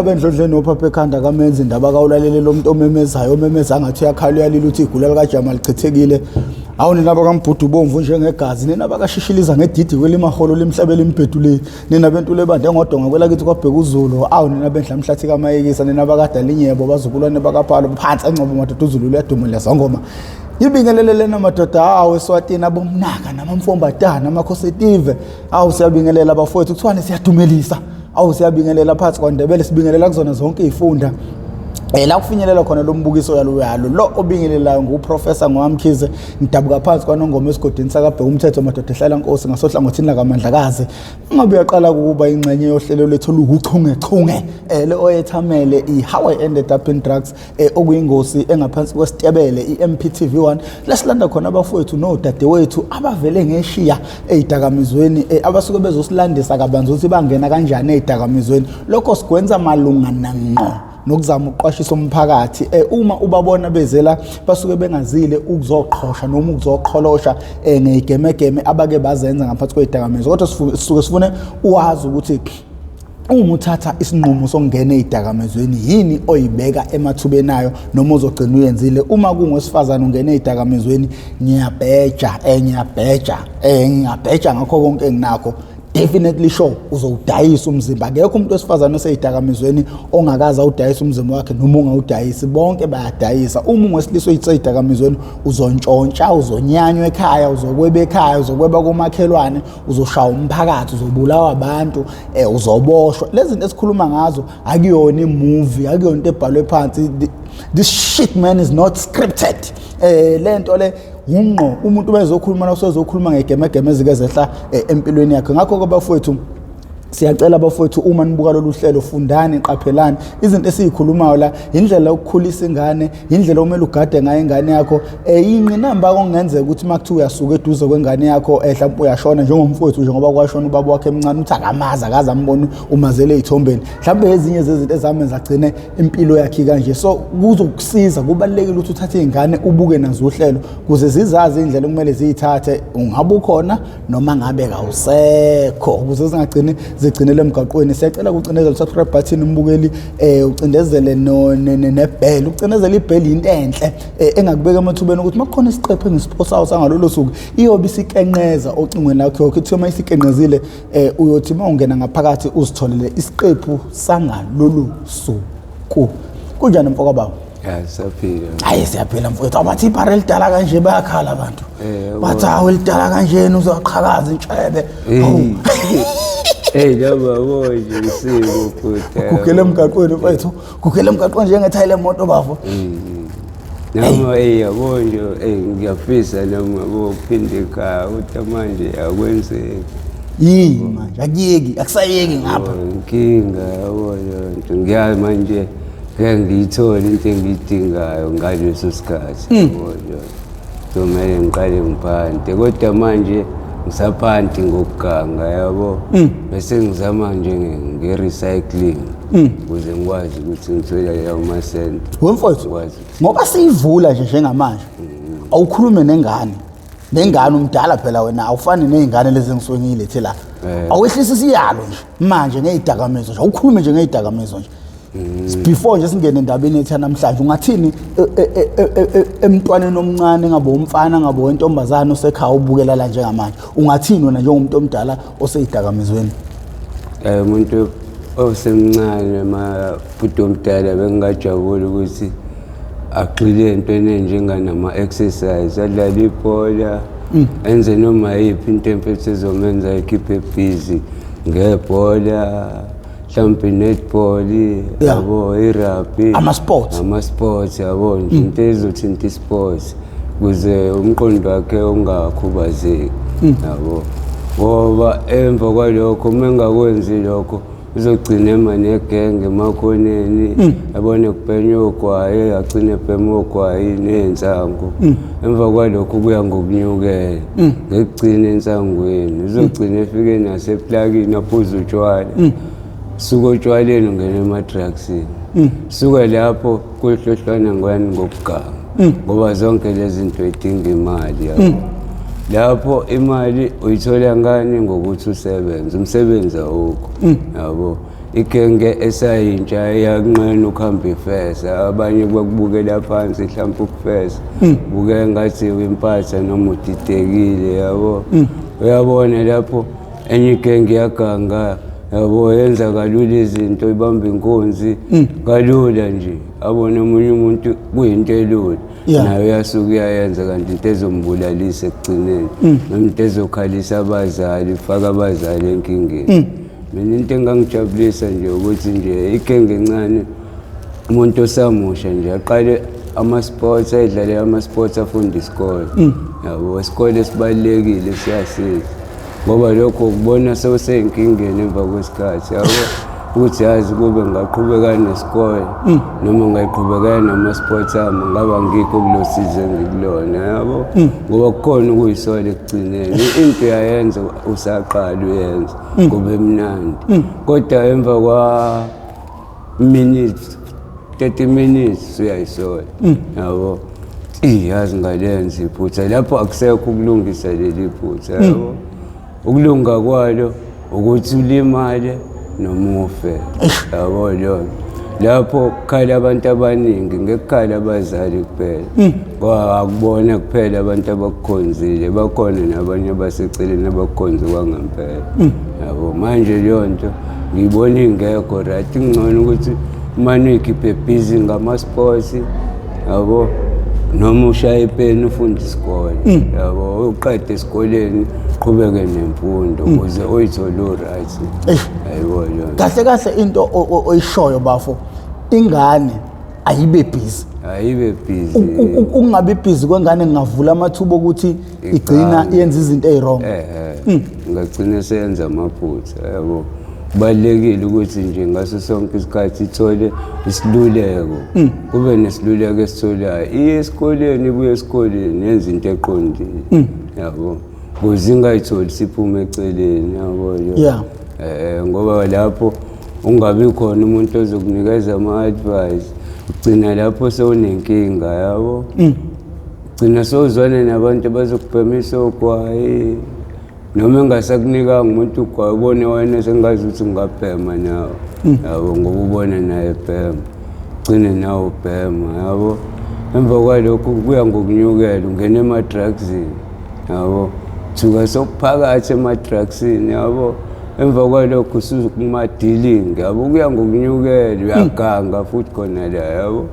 abendlodle nophapha ekhanda kamenza indaba kawulalele lo muntu omemezayo omemeza ngathi uyakhala uyalila uthi igula lika Jamal lichithekile awu nina bakambhudu bomvu njengegazi nina bakashishiliza ngedidi kwelimaholo limhlabela impeduleni nina bentule bande ngodonga kwelakithi kwabheka uZulu awu nina bendla mhlathi kamayekisa nina bakadalinyebo bazukulwane bakaphalo phansi engcobo madoda uZulu uyadumula zangoma Ibingelele namadoda awu eSwatini abomnaka namamfombatana amakhosetive awu siyabingelela abafowethu kuthiwane siyadumelisa awu siyabingelela phansi kwaNdebele sibingelela kuzona zonke izifunda la kufinyelela khona lo mbukiso yalo lo obingelelayo nguprofessor Ngwamkhize ngidabuka phansi kwaNongoma esigodini sakabheka umthetho madoda ehlala Nkosi ngasohlangothini lakamandlakazi ngabe uyaqala ukuba ingxenye yohlelo lethu lukuchungechunge le oyethamele How I Ended Up in Drugs okuyingozi engaphansi kwesitebele iMPTV1 lesilanda khona abafowethu nodadewethu abavele ngeshiya ezidakamizweni abasuke bezosilandisa kabanzi ukuthi bangena kanjani ezidakamizweni lokho sikwenza malungana ngqo nokuzama uqwashisa umphakathi uma ubabona bezela basuke bengazile ukuzoqhosha noma ukuzoqholosha ngegemegeme abake bazenza ngaphansi kwezidakamizwa kodwa sisuke sifune uwazi ukuthi uma uthatha isinqumo sokungena ezidakamizweni yini oyibeka emathubeni nayo noma uzogcina uyenzile uma kungowesifazana ungena ezidakamizweni ngiyabheja ngakho konke enginakho definitely sure uzowudayisa umzimba akekho umuntu wesifazana oseyidakamizweni ongakaza udayisa umzimba wakhe noma ungawudayisi bonke bayadayisa uma ungesilisa oyidakamizweni uzontshontsha uzonyanywa ekhaya uzokweba ekhaya uzokweba komakhelwane uzoshaya umphakathi uzobulawa abantu uzoboshwa lezi zinto esikhuluma ngazo akuyona imovie akuyona into ebhalwe phansi this shit man is not scripted lento le ngqo umuntu bezokhuluma nasozokhuluma ngegemegeme ezizehla empilweni yakhe ngakho ke bafowethu siyacela bafowethu uma nibuka lolu hlelo fundani qaphelani izinto esizikhulumayo la indlela yokukhulisa ingane indlela omela ugade ngayo ingane yakho inqinamba okungenzeka ukuthi makuthiwa uyasuka eduze kwengane yakho mhlawumbe uyashona njengomfowethu njengoba kwashona ubaba wakhe emncane uthi akamaza akaze ambone umazele ezithombeni mhlawumbe ezinye zezinto ezamenza agcine impilo yakhe kanje so kuzokusiza kubalekile ukuthi uthathe ingane ubuke nazo uhlelo kuze zizazi indlela okumele ziyithathe ungabe ukhona noma ngabe kawusekho ukuze zingagcini zigcinele emgaqweni siyacela ukucindezela subscribe button umbukeli ucindezele nebell ucindezele ibell into enhle engakubeka emathubeni ukuthi makukhona isiqephu engisiposayo sangalolo suku iyobe isikenqeza ocingweni lakho ukuthi uma isikenqezile uyothi mawungena ngaphakathi uzitholele isiqephu sangalolo suku kunjani mfoko baba siyaphila hayi siyaphila mfowethu abathi ibhara elidala kanje bayakhala abantu bathi awu elidala kanjeni uzoqhakaza intshebe noma bonje isimo futhi kugele emgaqweni mfowethu kugele emgaqweni njengethayile emoto bafo noma yabonje ngiyafisa noma bophinde ekhaya uthi manje akwenzeki yini manje akuyeki akusayeki ngapha inkinga yabona ngiyazi manje ngeke ngiyithole into engiyidingayo ngaleso sikhathi yabona kumele ngiqale ngiphande kodwa manje ngisaphanti ngokuganga yabo bese ngizama nje nge-recycling ukuze ngikwazi ukuthi ngithole lawo masenti wemfowethu ngoba siyivula nje njengamanje awukhulume nengane umdala phela wena awufani nezingane lezi engisuke ngiyilethe la awehlisa isiyalo nje manje ngezidakamizwa nje awukhulume nje ngezidakamizwa nje before nje singene endabeni ethu namhlanje ungathini emntwaneni omncane ngabe umfana ngabe wentombazana osekhaya ubukela la njengamanje ungathini wena njengomuntu omdala oseyidakamizweni umuntu osemncane mabhuti omdala bengingajabuli ukuthi agxile entweni enjenganama exercise adlala ibhola enze noma yiphi into empethu ezomenza ekhiphe busy ngebhola mhlawumbe netball yabo irugby ama-sports yabo nje into ezothinta i-sports ukuze umqondo wakhe ungakhubazeki yabo ngoba emva kwalokho uma engakwenzi lokho uzogcina emanegenge emakhoneni abone kubhenywa ogwayi agcine ebhema ogwayi ney'nsangu emva kwalokho kuya ngokunyukela ngekugcina ensangweni uzogcina efike naseplakini aphuze utshwala suka otshwaleni ungena ema-drugsini suka lapho kuhlohlwana ngwani ngokuganga ngoba zonke lezi zinto zidinga imali yabo lapho imali uyithola ngani ngokuthi usebenze umsebenzi awukho yabo ikenge esayintsha yakunqena ukuhamba ifesa abanye bakubukela phansi mhlawumbe ukufesa buke ngathi wimpatha noma udidekile yabo uyabona lapho enye ikenge yaganga yabo yenza kalula izinto ibamba inkunzi kalula nje abone omunye umuntu kuyinto elula nayo uyasuka uyayenza kanti into ezombulalisa ekugcineni noma into ezokhalisa abazali ifaka abazali enkingeni. Mina into engangijabulisa nje ukuthi nje ikenge encane umuntu osamusha nje aqale ama-sports ayidlale ama-sports afunda isikole yabo isikole esibalulekile siyasiza ngoba lokho ukubona sewuseyinkingeni emva kwesikhathi yabo ukuthi yazi kube ngaqhubekana nesikole noma ngayiqhubekana nama-sports ami ngaba ngikho kulo size engikulona yabo ngoba kukhona ukuyisola ekugcineni into yayenza usaqala uyenza kube mnandi kodwa emva kwa minutes 30 minutes uyayisola yabo yazi ngalenza iphutha lapho akusekho ukulungisa leli phutha yabo ukulunga kwalo ukuthi ulimale noma ufe yabo lapho kukhala abantu abaningi ngekukhala abazali kuphela ngoba akubona kuphela abantu abakukhonzile bakhona nabanye abaseceleni abakukhonza kwangempela yabo manje leyo nto ngiyibona ingekho right ngcono ukuthi umane uyikhiphe busy ngama-sports yabo noma ushaye ipeni ufunda isikole yabo uqede esikoleni qhubeke nemfundo ukuze uyithole uright ayibona kahle kahle into oyishoyo bafo ingane ayibe busy ukungabe busy kwengane ngavula amathuba ukuthi igcina yenza izinto ezirong ngagcina seyenza amaphutha yabo kubalulekile ukuthi nje ngaso sonke isikhathi ithole isiluleko kube nesiluleko esitholayo iye esikoleni ibuye esikoleni yenza into eqondile yabo ukuze ingayitholi siphume eceleni yabo ngoba lapho ungabi khona umuntu ozokunikeza ama-advice ugcina lapho sewunenkinga yabo ugcina sewuzwane nabantu abazokubhemisa ogwayi noma engasakunikanga umuntu ugwayi ubone wena sengazi ukuthi ngingabhema nawe yabo ngoba ubone naye ebhema ugcine nawe ubhema yabo emva kwalokho kuya ngokunyukela ungena ema-drugsini yabo thuka sokuphakathi ema-drugsini yabo emva kwalokho usukuma-dealing yabo kuya ngokunyukela uyaganga futhi khona la yabo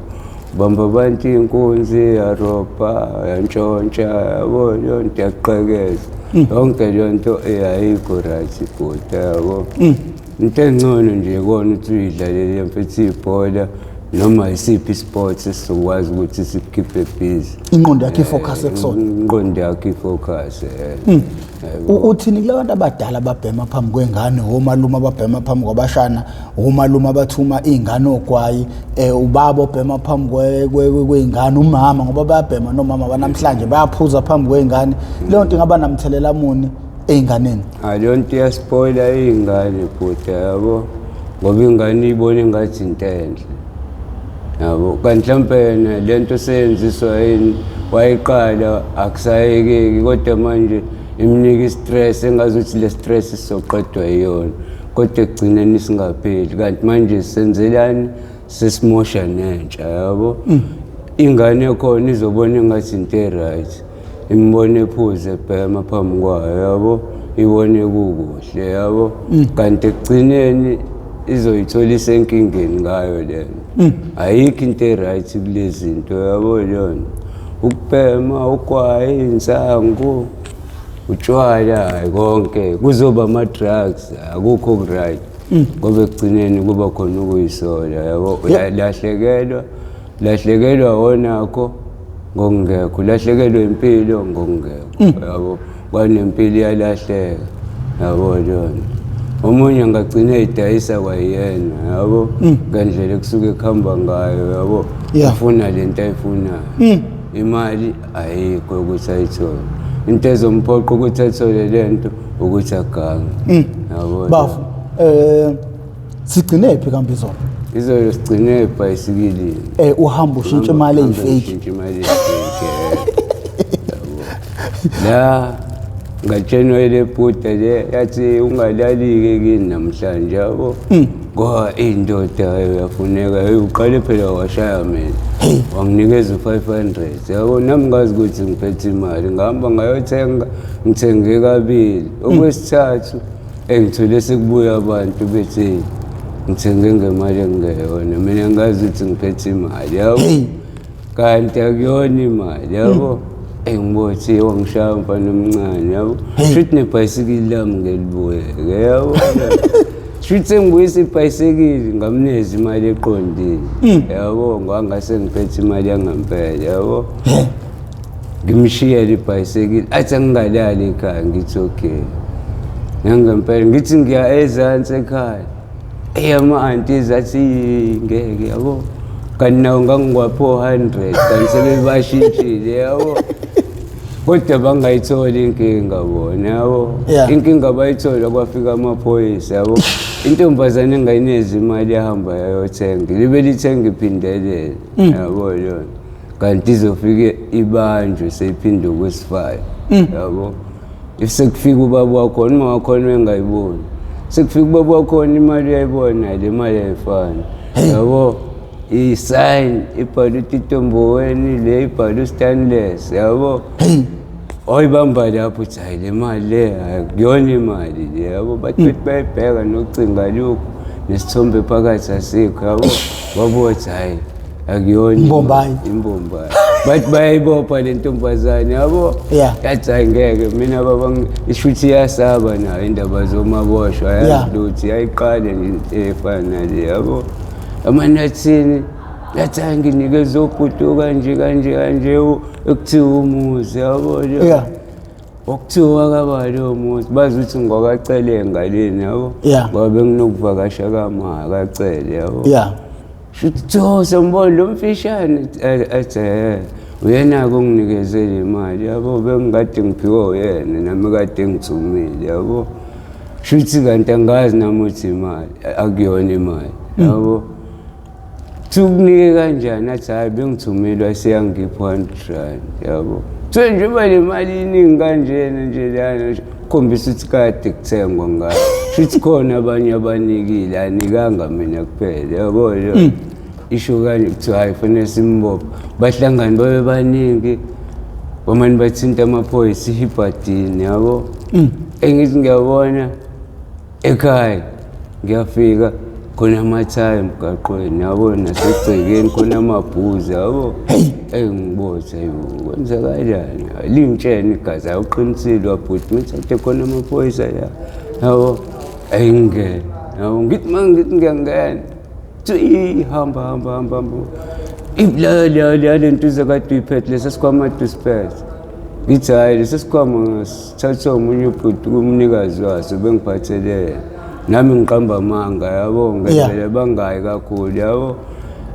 bamba abantu iy'nkunzi yarobha yantshontsha yabo leyo nto yaqhekeza yonke leyo nto ayikho right ibhuta yabo into engcono nje kona ukuthi uyidlalele mfethu ibhola noma isiphi isports esizokwazi ukuthi sikukhiphe busy ingqondo yakho ifocus ekusona ingqondo yakho ifocus uthini kula bantu abadala ababhema phambi kwengane omalume ababhema phambi kwabashana omalume abathuma izingane ogwayi ubaba obhema phambi kwengane umama ngoba bayabhema nomama banamhlanje bayaphuza phambi kwengane leyo nto ingaba namthelela muni einganeni leyo nto iyaspoila izingane bhuta yabo ngoba ingane ibona engathi into enhle yabo kanti mhlawumbe yena lento seyenziswa yini wayiqala akusayekeki kodwa manje imnika istress engazuthi le stress sizoqedwa yiyona kodwa ekugcineni singapheli kanti manje senzelani sesimosha nentsha yabo ingane yakhona izobona engathi into right imbone ephuze ebhema phambi kwayo yabo ibone kukuhle yabo kanti ekugcineni izoyithola isenkingeni ngayo lento ayikho into right kulezi zinto yabo leyo ukubhema ugwayi insangu utshwala konke kuzoba ama-drugs akukho right ngoba ekugcineni kuba khona ukuyisola yabo lahlekelwa wonakho ngokungekho ulahlekelwe impilo ngokungekho yabo kwanempilo iyalahleka yabo lona omunye angagcina edayisa kwayena yabo ngandlela kusuke ekhamba ngayo yabo ufuna lento ayifunayo imali ayikho ukuthi ayithole into ezomphoqa ukuthi athole lento ukuthi agange yabo bafu sigcine phi kambe izona izosigcine ebhayisikilini uhamba ushintshe imali eyifake la ngatshenwa le bhuda le yathi ungalalike kini namhlanje yabo ngoba indoda yafuneka uqale phela washaya mina wanginikeza u500 yabo nami ngazi ukuthi ngiphethe imali ngihamba ngayothenga ngithenge kabili okwesithathu engithole sekubuya abantu bethi ngithenge ngemali engeyona mina ngazi ukuthi ngiphethe imali yabo kanti akuyona imali yabo engibothi wangishaya mfana omncane yabo futhi nebhayisikili lami ngelibuyeke yabo futhi ngibuyisa ibhayisikili ngamneza imali eqondile yabo ngangase ngiphethe imali yangampela yabo ngimshiyela ibhayisikili athi angingalali ekhaya ngithi okay ngangempela ngithi ngiya ezansi ekhaya ama-aunties athi ngeke yabo kanti nawo ngangingwapho 100 kanti sebebashintshile yabo kodwa bangayitholi inkinga bona yabo inkinga bayithola kwafika amaphoyisa yabo intombazane engayineza imali yahamba yayothenga libe lithenga iphindelele yabo yona kanti izofike ibanjwe seyiphinde okwesifaya yabo sekufika ubaba wakhona uma wakhona engayiboni sekufika ubaba wakhona imali uyayibona le mali ayifani yabo i-sign ibhalwe uTitomboweni le ibhalwe uStanless yabo oyibamba lapho uthi hayi le mali le akuyona imali le yabo bathi bayibheka nocinga lokhu nesithombe phakathi asikho yabo babothi hayi akuyona imbombayi bathi bayayibopha le ntombazane yabo yathi hayi ngeke mina baba ishuthi iyasaba nayo indaba zomaboshwa yazi lutho yayiqale efana nale yabo amanathini yathi nginikeza ubhuti kanje ekuthiwa umuzi yabo okuthiwa kabali umuzi bazi ukuthi ngokacele ngaleni yabo ngoba benginokuvakasha kamaka acele yabo shuthi sembona lo mfishane athi uyena-ke onginikezele imali yabo bengikade ngiphiwe uyena nami kade ngithumile yabo shuthi kanti angazi nami uthi imali akuyona imali yabo ukunike kanjani athi hayi bengithumelwa seyangipha 100 yabo so njengoba le mali iningi kanjena nje lana khombisa ukuthi kade kuthengwa ngayo futhi khona abanye abanikile anikanga mina kuphela yabo isho kanje kuthiwa hayi fanele simbophe bahlangane babe baningi bamanye bathinta amaphoyisa ihibhadini yabo engithi ngiyabona ekhaya ngiyafika khona ama-time emgaqweni yabo nasegcekeni khona amabhuzi yabo ngibotha kwenza kanjani lingitshena igazi awuqinisile wabhuti ngithathe khona amaphoyisa la yabo ngingena yabo ngithi mangithi ngiyangena hamba le nto zakade uyiphethe lesi sikhwama disperse ngithi hayi lesi sikhwama sithathwa omunye ubhuti kumnikazi waso bengiphathele nami ngiqamba amanga yabo ngivele bangayi kakhulu yabo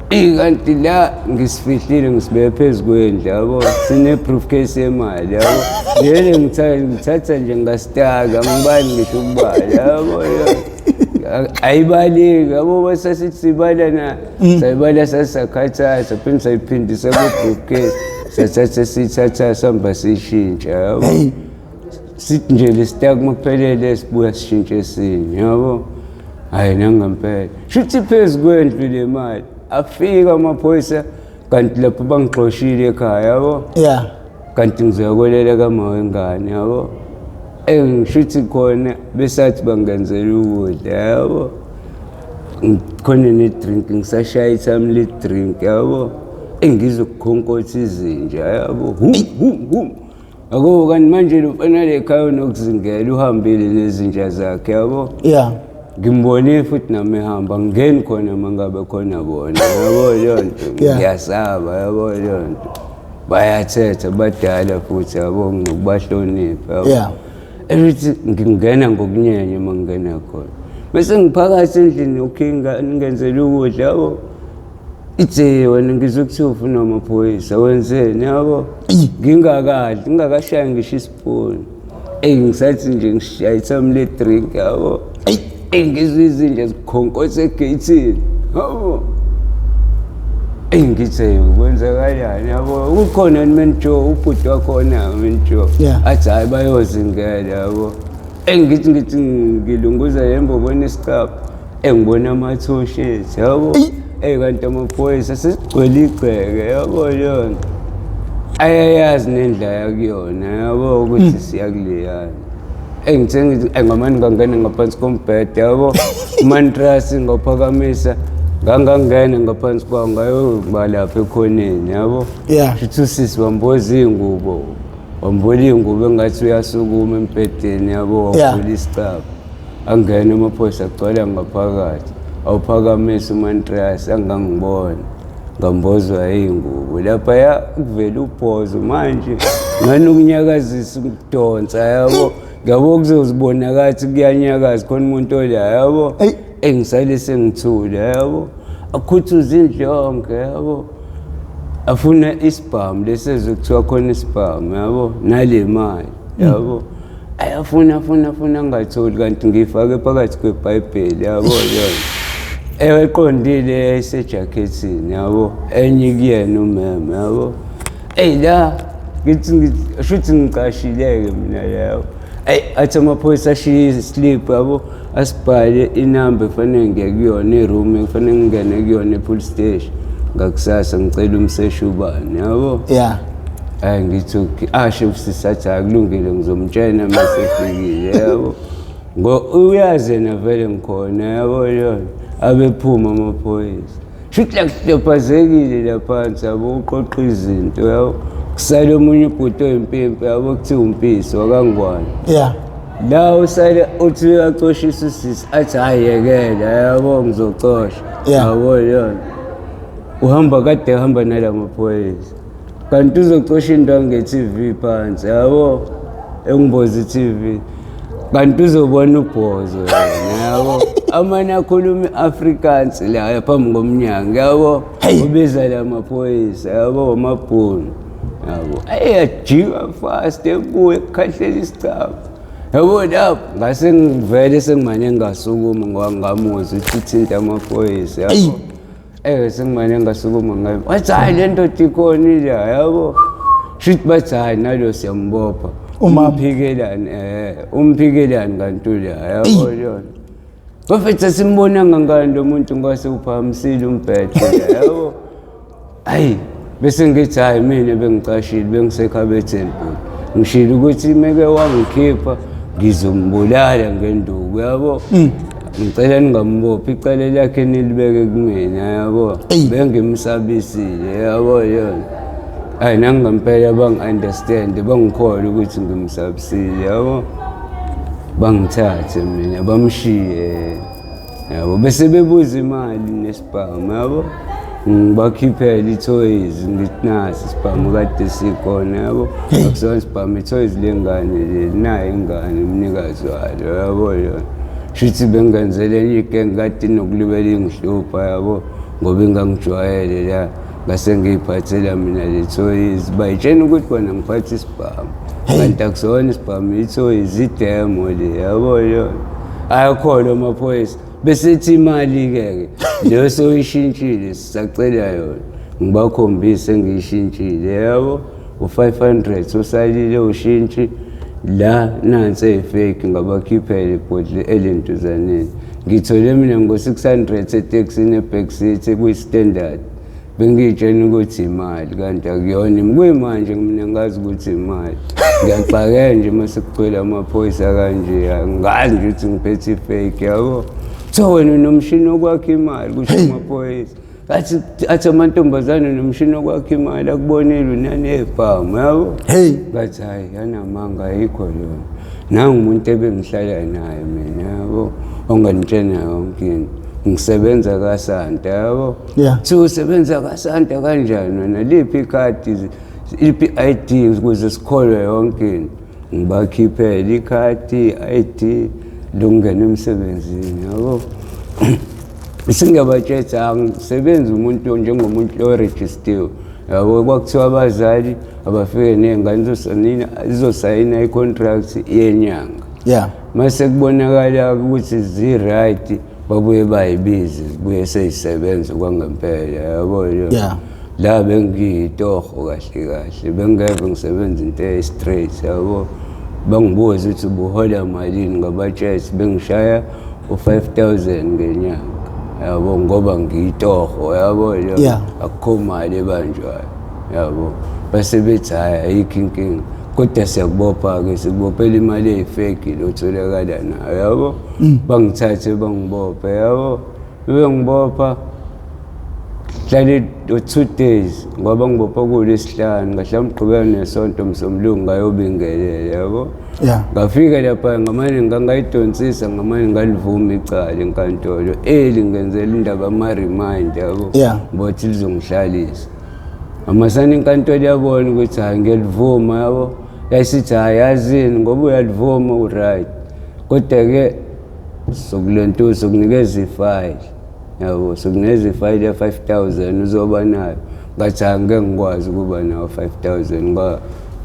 kanti la ngisifihlile ngisibeke phezu kwendlu yabo sine-briefcase yemali yabo lele ngithatha nje ngasitaka ngibali ngisho ukubala yabo ayibaleki yabo basasithi sibala sayibala sasisakhathaza phinde sayiphindisa kwi-briefcase sathatha siyithatha sihamba siyishintsha yabo sithi nje lesitaki makuphelele sibuya sishintshe esinye yabo hayi nangempela shuthi phezu kwendlu le mali afika amaphoyisa kanti lapho bangixoshile ekhaya yabo kanti ngizoyakolela kamawengane yabo ngishuthi khona besathi bangenzela ukudla yabo khona ne-drink ngisashaya ithami le-drink yabo engizokukhonkotha izinja yabo Ako kanti manje lo mfana lekhaya unokuzingela uhambile nezinja zakhe yabo ngimbone futhi nami ehamba ngeni khona mangabe khona bona yabo lonto ngiyasaba yabo lonto bayathetha badala futhi yabo ngokubahlonipha yabo ethi ngingena ngokunyenye mangena khona bese ngiphakathi endlini ukhinga ngenzela ukudla yabo ithe wena ngizokuthiwa ufuna amaphoyisa wenzeni yabo ngingakadli ngingakashaya ngisho ispoon ngisathi nje ngishaya ithami le-drink yabo ngizwe izinja zikhonkotha egeyithini yabo ngithe kwenza kanjani yabo kukhona nimenjo ubhuti wakhona menjo athi hayi bayozingela yabo ngithi ngilunguza yembobona isicapha engibona amathosheti yabo kanti amaphoyisa sesigcwele igceke yabo yona ayayazi nendlela kuyona yabo ukuthi siyakuleyana engithe ngithi ngamani ngangena ngaphansi kombhede yabo umantrasi ngophakamisa ngangangena ngaphansi kwawo ngayoba lapha ekhoneni yabo shithi usisi wamboza iy'ngubo wambula iy'ngubo engathi uyasukuma embhedeni yabo wavula isicaba angena amaphoyisa agcwala ngaphakathi awuphakamisa umantrasi angangibona ngambozwa iy'ngubo laphaya kuvele ubhozo manje ngani ukunyakazisa ukudonsa yabo ngabo kuzozibonakathi kuyanyakaza khona umuntu ola yabo engisale sengithula yabo akhuthuza indlonge yabo afuna isibhamu lesezokuthiwa khona isibhamu yabo nale mali yabo ayafuna ngatholi kanti ngiyifake phakathi kwebhayibheli yabo yona eqondile esejakethini yabo enye kuyena umeme yabo la shuthi ngiqashileke mina yabo athi amaphoyisa ashiye islip yabo asibhale inamba efanele ngiye kuyona iroom efanele ngingene kuyona epolice station ngakusasa ngicela umseshi ubani yabo ngithi ashe usisathi akulungile ngizomtshena masefikile yabo uyazi yena vele ngikhona yabo yona abephuma amaphoyisa shuthi lakuhlephazekile laphansi yabo uqoqa izinto yabo kusale omunye ubhuti oyimpimpi yabo kuthiwa umpisi wakangwane la usale uthi uyacoshisa usisi athi hayi yekela yabo ngizocosha yabo yona kade hamba nala maphoyisa kanti uzocosha indawo nge-TV phansi yabo engimboza i-TV kanti uzobona ubhozo yabo amanye akhuluma i-Afrikaans la phambi komnyango yabo ubiza la maphoyisa yabo amabhunu yabo ayajika fast ebuye kukhahlela isicaba yabo lapho ngase ngivele sengimane ngasukuma ngoba ngamuzwa ukuthi uthinta amaphoyisa yabo sengimane ngasukuma ngayo wathi hayi le ndoda ikhonile yabo shuthi bathi hayi nalo siyambopha umphikelani kantula yabo yona bafethu simbonanga ngani lo muntu ngase uphakamisile umbhede yabo bese ngithi hayi mina bengicashile bengisekhabetheni ngishilo ukuthi meke wangikhipha ngizombulala ngenduku yabo ngicela ningambophi icala lakhe nilibeke kumina yabo bengimsabisile yabo yona nangampela bangi-understand bangikholwa ukuthi ngimsabisile yabo bangithathe mina bamshiye yabo bese bebuza imali nesibhamu yabo ngibakhiphela i-toys ngithi nasi isibhamu kade sikhona yabo akusona isibhamu i-toys lengane nayo ingane umnikazi walo yabo yona shuthi bengenzele enye igenge kade nokulibela ingihlupha yabo ngoba ingangijwayele la ngase ngiyiphathela mina le-toys bayitshena ukuthi bona ngiphathe isibhamu kanti akusona isibhamu i-toys idemo le yabo yona ayakholwa amaphoyisa besethi imali-ke leyo soyishintshile sisacela yona ngibakhombise ngiyishintshile yabo u-500 usalile ushintshi la nansi eyifake ngabakhiphela ibhodle elentuzaneni ngithole mina ngo-600 etekisini ebackseat kuyi-standard bengiyitshena ukuthi imali kanti akuyona kuyimanje mina ngazi ukuthi imali ngiyaxakela nje mase kugcwele amaphoyisa kanje ngazi nje ukuthi ngiphethe ifake yabo so wena nomshini wokwakha imali kusho amaphoyisa athi amantombazane nomshini wokwakha imali akubonile unani ebhamu yabo ngathi hayi yanamanga ayikho yona nangu umuntu ebengihlala naye mina yabo onganitshena yonke into ngisebenza kaSanta yabo usebenza kaSanta kanjani wena liphi ikhadi liphi ID ukuze sikholwe yonke into ngibakhiphela ikhadi ID lungena emsebenzini yabo singabatshela angisebenzi umuntu njengomuntu oregistered yabo kwakuthiwa abazali abafike nezingane zizosayina i-contract yenyanga mase kubonakala ukuthi zi-right babuye bayibize zibuye seyisebenza kwangempela yabo la bengiyitoho kahle bengeve ngisebenza into e-straight yabo bangibuza ukuthi ubuhola malini ngabatshela bengishaya u-5,000 ngenyanga yabo ngoba ngiyitoho yabo Yeah. akukho mali ebanjwayo yabo base bethi hhayi ayikho inkinga kodwa siyakubopha-ke sikubophela imali eyifeki lotholakala nayo yabo bangithathe bangibophe yabo bengibopha hlale 2 days ngoba ngibopha kuLwesihlanu ngahlala mgqibela nesonto msomlungu ngayobingelela yabo Yeah. ngafika lapha ngamanye ngangayidonsisa ngamanye ngalivuma icala enkantolo ngenzela indaba ama-remind yabo Yeah. bothi lizongihlalisa amasana inkantolo yabona ukuthi hhayi ngiyalivuma yabo yasithi hhayi yazini ngoba uyalivuma u-right kodwa-ke sokulentuza sokunikeza ifayili yabo sokunikeza ifayili ya-5,000 uzoba nayo ngathi angeke ngikwazi ukuba nayo 5,000 ngoba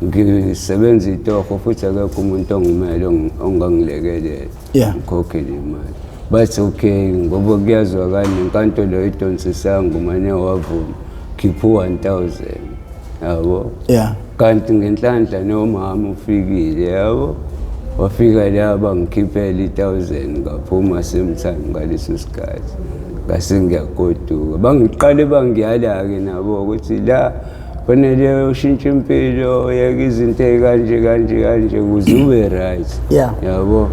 ngisebenza itoho futhi akekho umuntu ongumele ongangilekelela Yeah. ngikhokhele imali bathi okay ngoba kuyazwakala nenkantolo idonsisanga umane wavuma khipha u-1,000 yabo Yeah. kanti ngenhlanhla nomama ufikile yabo wafika la bangikhiphela 1,000 ngaphuma semthani ngaleso sikhathi ngase ngiyagoduka bangiqale bangiyala-ke nabo ukuthi la fanele ushintshe impilo yeke izinto kanje ukuze ube right Yeah. yabo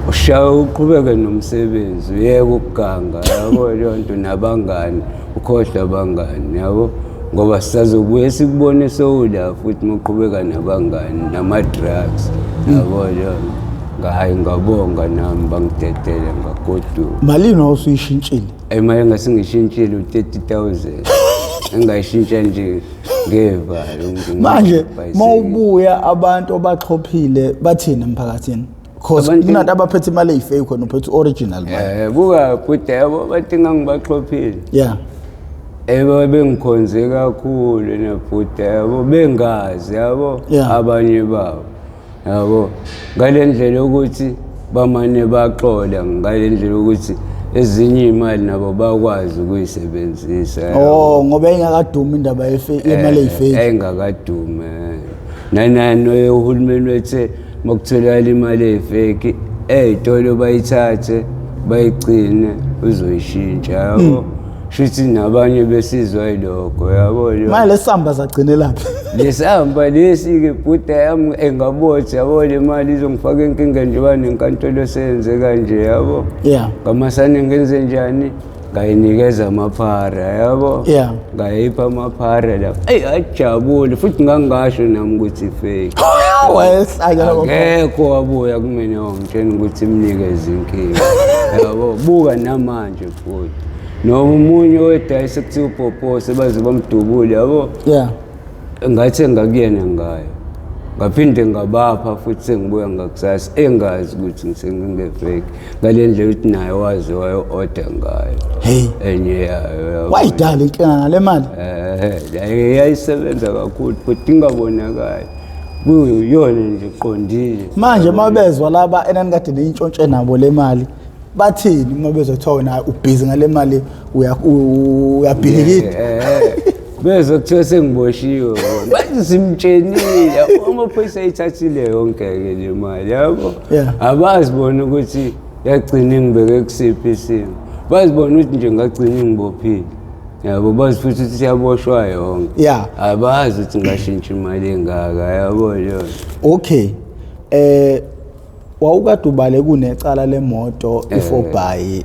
ushaya uqhubeke nomsebenzi uyeke ukuganga yabo leyo nto nabangani ukhohlwa abangani yabo ngoba sisazobuye sikubone sowula futhi muqhubeka nabangani nama-drugs yabo leyo hayi ngabonga nami bangidedele ngagoduka Malini wawusuyishintshile? imali engasingishintshile u-30,000 engayishintsha nje ngevalo Manje mawubuya abantu abaxhophile bathini emphakathini? Because kunabantu abaphethe imali eyifake khona uphethe original mali. buka bhuda yabo bathi ngangibaxhophile Yeah. bengikhonze kakhulu nebhuda yabo bengazi yabo Yeah. abanye babo yabo ngale ndlela yokuthi bamane baxola ngale ndlela yokuthi ezinye imali nabo bakwazi ukuyisebenzisa Oh, ngoba ingakadumi indaba yemali eyifake. engakadume nanani uhulumeni wethe makutholakala imali eyifeki ey'tolo bayithathe bayigcine uzoyishintsha yabo shuthi nabanye besizwa yilokho yabo Manje lesihamba sagcinelaphi? lesihamba lesi-ke bhuda yami engabothi yabo le mali izongifaka enkinga njengoba nenkantolo seyenze kanje yabo Yeah. ngamasane ngenze njani ngayinikeza amaphara yabo Yeah. ngayipha amaphara lapho ajabule futhi ngangasho nami ukuthi ifake Wayehlanya lapho. akekho wabuya kumina wangitshela ukuthi imnikeze inkinga yabo buka namanje futhi noma umunye wedayise kuthiwa upopose baze bamdubule yabo Yeah. ngathi engakuyena ngayo ngaphinde ngabapha futhi sengibuya ngakusasa engazi ukuthi ngisengingefake ngale ndlela ukuthi naye wazi wayo-order ngayo Hey. enye yayo Wayidala inkinga ngale mali? yayisebenza kakhulu futhi ingabonakali kuyiyona nje qondile Manje mabezwa laba enanikade neyintshontshe nabo le mali bathini mabezwa kuthiwa wena ubhizi ngale mali uyabhilikida? bezwe kuthiwa sengiboshiwe bathi simtshenile amaphoyisa ayithathile yonke-ke le mali yabo Yeah. abazi bona ukuthi yagcina ingibeke kusiphi isimo bazibona ukuthi nje ngagcina ingibophile yabo bazi futhi ukuthi siyaboshwa yonke Yeah. abazi ukuthi ngashintsha imali engaka yabo leyo Okay. Wawukade ubale kunecala lemoto i-4x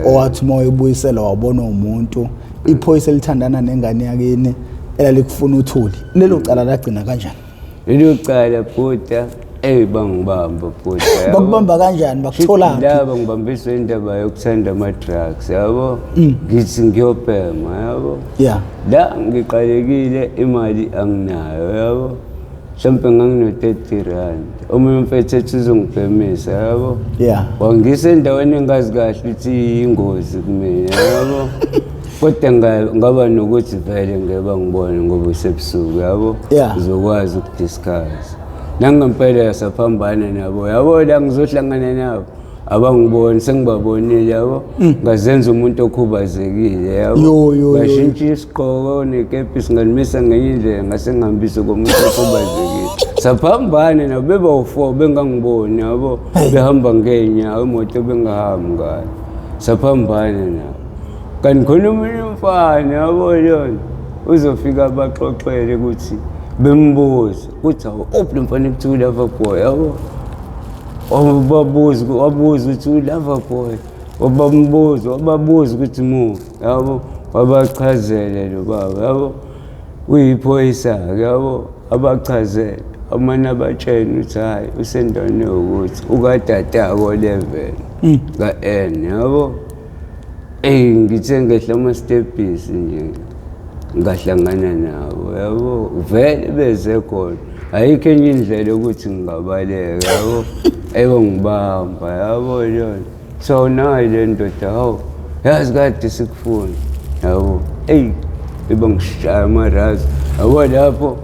owathi uma uyibuyisela wabona umuntu iphoyisa lithandana nengane yakini elalikufuna uthuli. Lelo cala lagcina kanjani? lelo cala bhuda bangibamba bhuda yabo. Bakubamba kanjani? Bakuthola laba ngibambiswe indaba yokuthanda ama-drugs yabo ngithi ngiyobhema yabo Yeah. la ngiqalekile imali anginayo yabo mhlawumpe ngangino-30 rand omunye umfethu ethi uzongibhemisa yabo Yeah. wangisa endaweni engazi kahle ukuthi yingozi kumina yabo kodwa ngaba nokuthi vele ngeke ngibone ngoba usebusuku yabo Yeah. uzokwazi ukudiscuss nangempela yasaphambana nabo yabo la ngizohlangana nabo abangiboni sengibabonile yabo ngazenza umuntu okhubazekile yabo ngashintsha isigqoko nekepisi ngalimisa ngenye indlela ngase ngihambise komuntu okhubazekile saphambane nabo beba u4 bengangiboni yabo behamba ngeenyawo imoto bengahambi ngayo saphambane nabo kanti khona umunye umfana yabo yona uzofika abaxoxele ukuthi bembuza ukuthi awuphi mfana ekuthiwa Loverboy yabo wabuza ukuthi uLoverboy wababuza ukuthi mu yabo wabachazele lo baba yabo uyiphoyisa-ke yabo abachazele amanye abatshela ukuthi hayi usendaweni yokuthi ukatatako level ka-N yabo ngithe ngehla ama-stepisi nje ngahlangana nabo yabo vele beze khona ayikho enye indlela yokuthi ngingabaleka yabo ngibamba yabo yona so nayi le ndoda hawu yazi kade sikufuna yabo bangishaya amarazi yabo lapho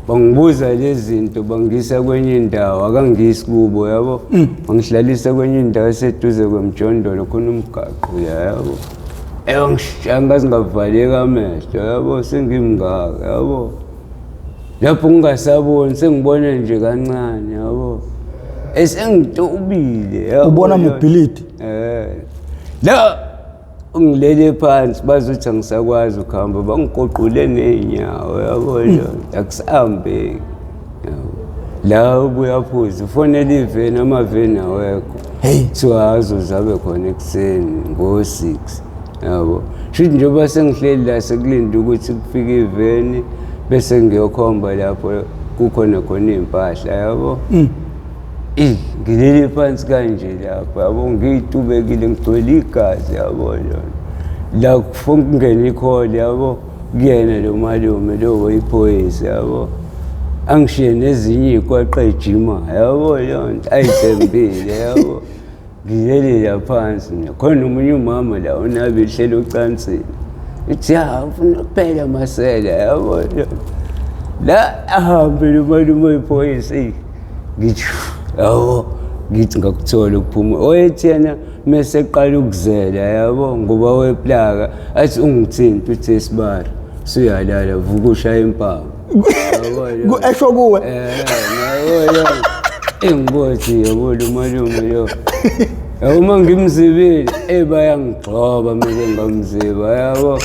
bangibuza lezi zinto bangisa kwenye indawo akangisi kubo yabo bangihlalisa kwenye indawo eseduze kwemjondolo khona umgaqo yabo ngishaya ngazingavaleki amehlo yabo sengimngaka yabo lapho ngingasaboni sengibona nje kancane yabo esengitobile yabo ubona mobility la ngilele phansi bazothi angisakwazi ukuhamba bangigoqule neenyawo yabo akusahambe la ubuyaphuza ufonela iveni amaveni awekho kuthiwa azozabe khona ekuseni ngo-6 yabo shuthi njengoba sengihleli la sekulinde ukuthi kufike iveni bese ngiyokhomba lapho kukhona khona iy'mpahla yabo ngilele phansi kanje lapho yabo ngiyitubekile ngigcwele igazi yabo la kufuna kungena ikholi yabo kuyena lo malume lo wayiphoyisa yabo angishiye nezinye iy'kwaqa ejima yabo yonto ayithembile yabo ngilele la phansi khona omunye umama la unabe hleli ocansini ithi ufuna kuphela masela yabo la ahambe lo malume wayiphoyisa ngithi yabo ngithi ngakuthola ukuphuma oyethi yena mese eqala ukuzela yabo ngoba weplaka athi ungithinta uthi Sibari suyalala vuka ushaya impama esho kuwe engibothi yabo lo malume yo uma ngimzibile bayangigxoba mele ngamziba yabo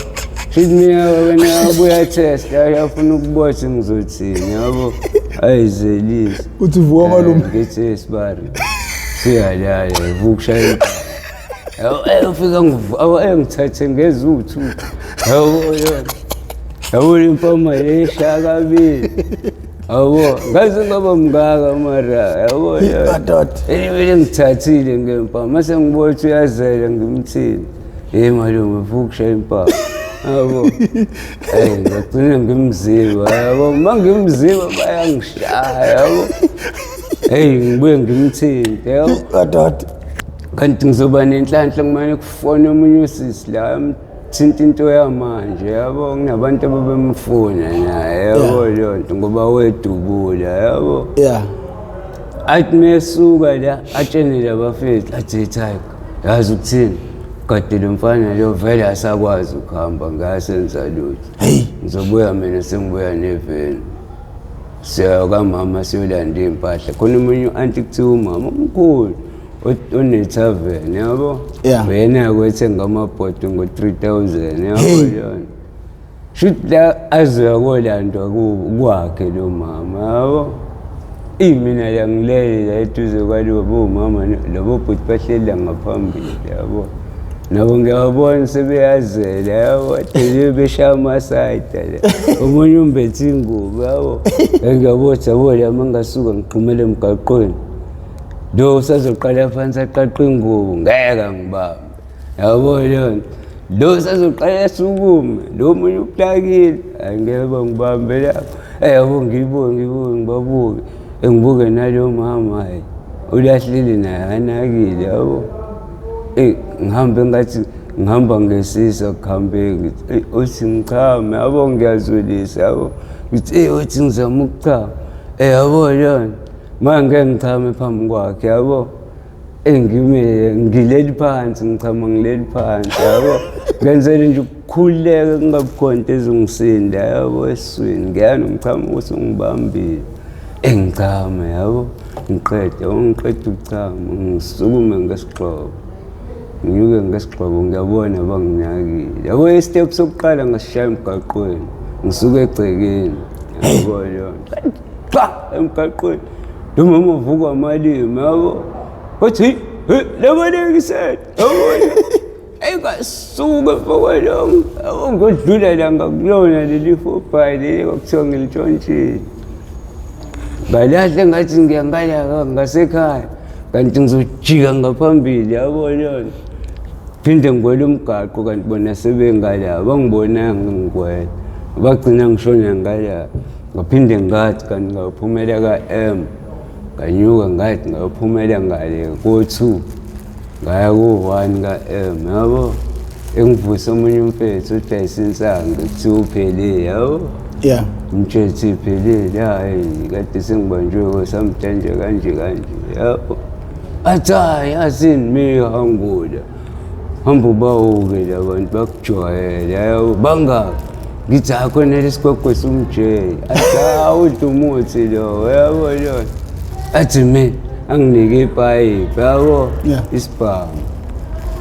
shithi mina wena abuya test ayafuna ukubothi ngizothini yabo ayizelise uthi vuka malume ngithi Sibari siyalala vuka ushaya impama ufika ngithathe ngezuthu yabo impama yeshaya kabili yabo ngaze ngaba mngaka mara yabo anyway ngithathile ngempama mase ngibothi uyazela ngimthini malume vuka ushaya impama yabo ngagcina ngimziba yabo uma ngimziba bayangishaya yabo ngibuye ngimthinte yabo kanti ngizoba nenhlanhla kumane kufona omunye usisi la thinta into yamanje yabo kunabantu ababemfuna naye yabo lonto ngoba wedubula yabo athi mesuka la atshenile abafethu athi Tiger yazi ukuthini kade lo mfana lo vele asakwazi ukuhamba ngasenza lutho ngizobuya mina sengibuya neveni siya kamama siyolanda impahla khona umunye anti kuthiwa umama omkhulu onethaveni yabo wena kwethe ngamabhodo ngo-3,000 yabo shuthi la azoya kolandwa kwakhe lo mama yabo mina la ngilele la eduze kwalobo umama labo bhuti bahleli la ngaphambili yabo nabo ngiyabona sebeyazela yabo ade beshaya amasayida la omunye umbethe ingubo yabo ngiyabotha yabo la mangasuka ngiqhumele emgaqweni lo usazoqala phansi aqaqa ingubo ngeke ngibambe yabo lo usazoqala asukume lo munye uplakile angeke ngibambe lapho yabo ngibabuke ngibuke nalo mama ulahlile naye anakile yabo ngihambe ngathi ngihamba ngesisa kuhambeki ngithi uthi ngichame yabo ngiyazulisa yabo ngithi uthi ngizama ukuchama yabo manje ngichame phambi kwakhe yabo ngileli phansi ngichama ngileli phansi yabo ngenzele nje ukukhuleka kungabikhona ezongisinda yabo esiswini ngiyana umchamo ukuthi ngibambile engichama yabo ngiqeda ukuchama ngisukume ngesigxobo ngiyuke ngesigxobo ngiyabona banginakile yabo istep sokuqala ngasishaya emgaqweni ngisuke egcekeni yabo cha emgaqweni nomama uvuka amalimi yabo uthi lebalekisela yabo engasuka fokwelonke ngodlula la ngakulona leli 4-5 leli kwakuthiwa ngilitshontshile ngalahle ngathi ngiyangala ngasekhaya kanti ngizojika ngaphambili yabo yona phinde ngigwele umgaqo kanti bona sebengala bangibonanga ngigwele bagcina ngishona ngala ngaphinde ngathi kanti ngaphumela ka-M nganyuka ngathi ngaphumela ngale ko-2 ngaya ku-1 ka-M yabo engivuse omunye umfethu udayisa insango kuthiwa uphelile yabo umtshethi iphelile hayi kade sengibanjwe kosamhlanje kanje yabo athi hayi asini mihangula hamba ubawuke labantu bakujwayele yabo bangaki ngithi akhona lesikwekwe sumjeyi athi awudla umuthi lo yabo yona athi mina anginike ipayipi yabo isibhamu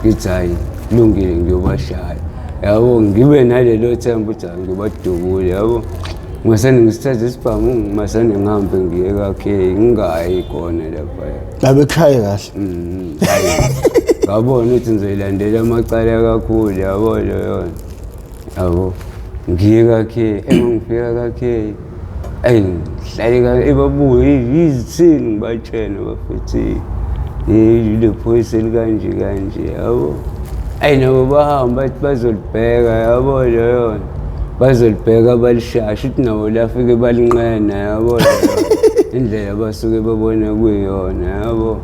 ngithi hayi kulungile ngiyobashaya yabo ngibe nalelo themba ukuthi ngibadubule yabo ngisane ngisithathe isibhamu ngimasane ngihambe ngiye kakhe ngingayi khona lapha ngabekhaya kahle ngabona ukuthi ngizoyilandela amacala kakhulu yabo yona yabo ngiye kakhe engifika kakhe ngihlale ebabuye izithini ngibatshena bafuthi le phoyisa elikanje yabo nabo bahamba bathi bazolibheka yabo yona bazolibheka balishasha ukuthi nabo lafike balinqena yabo indlela basuke babona kuyona yabo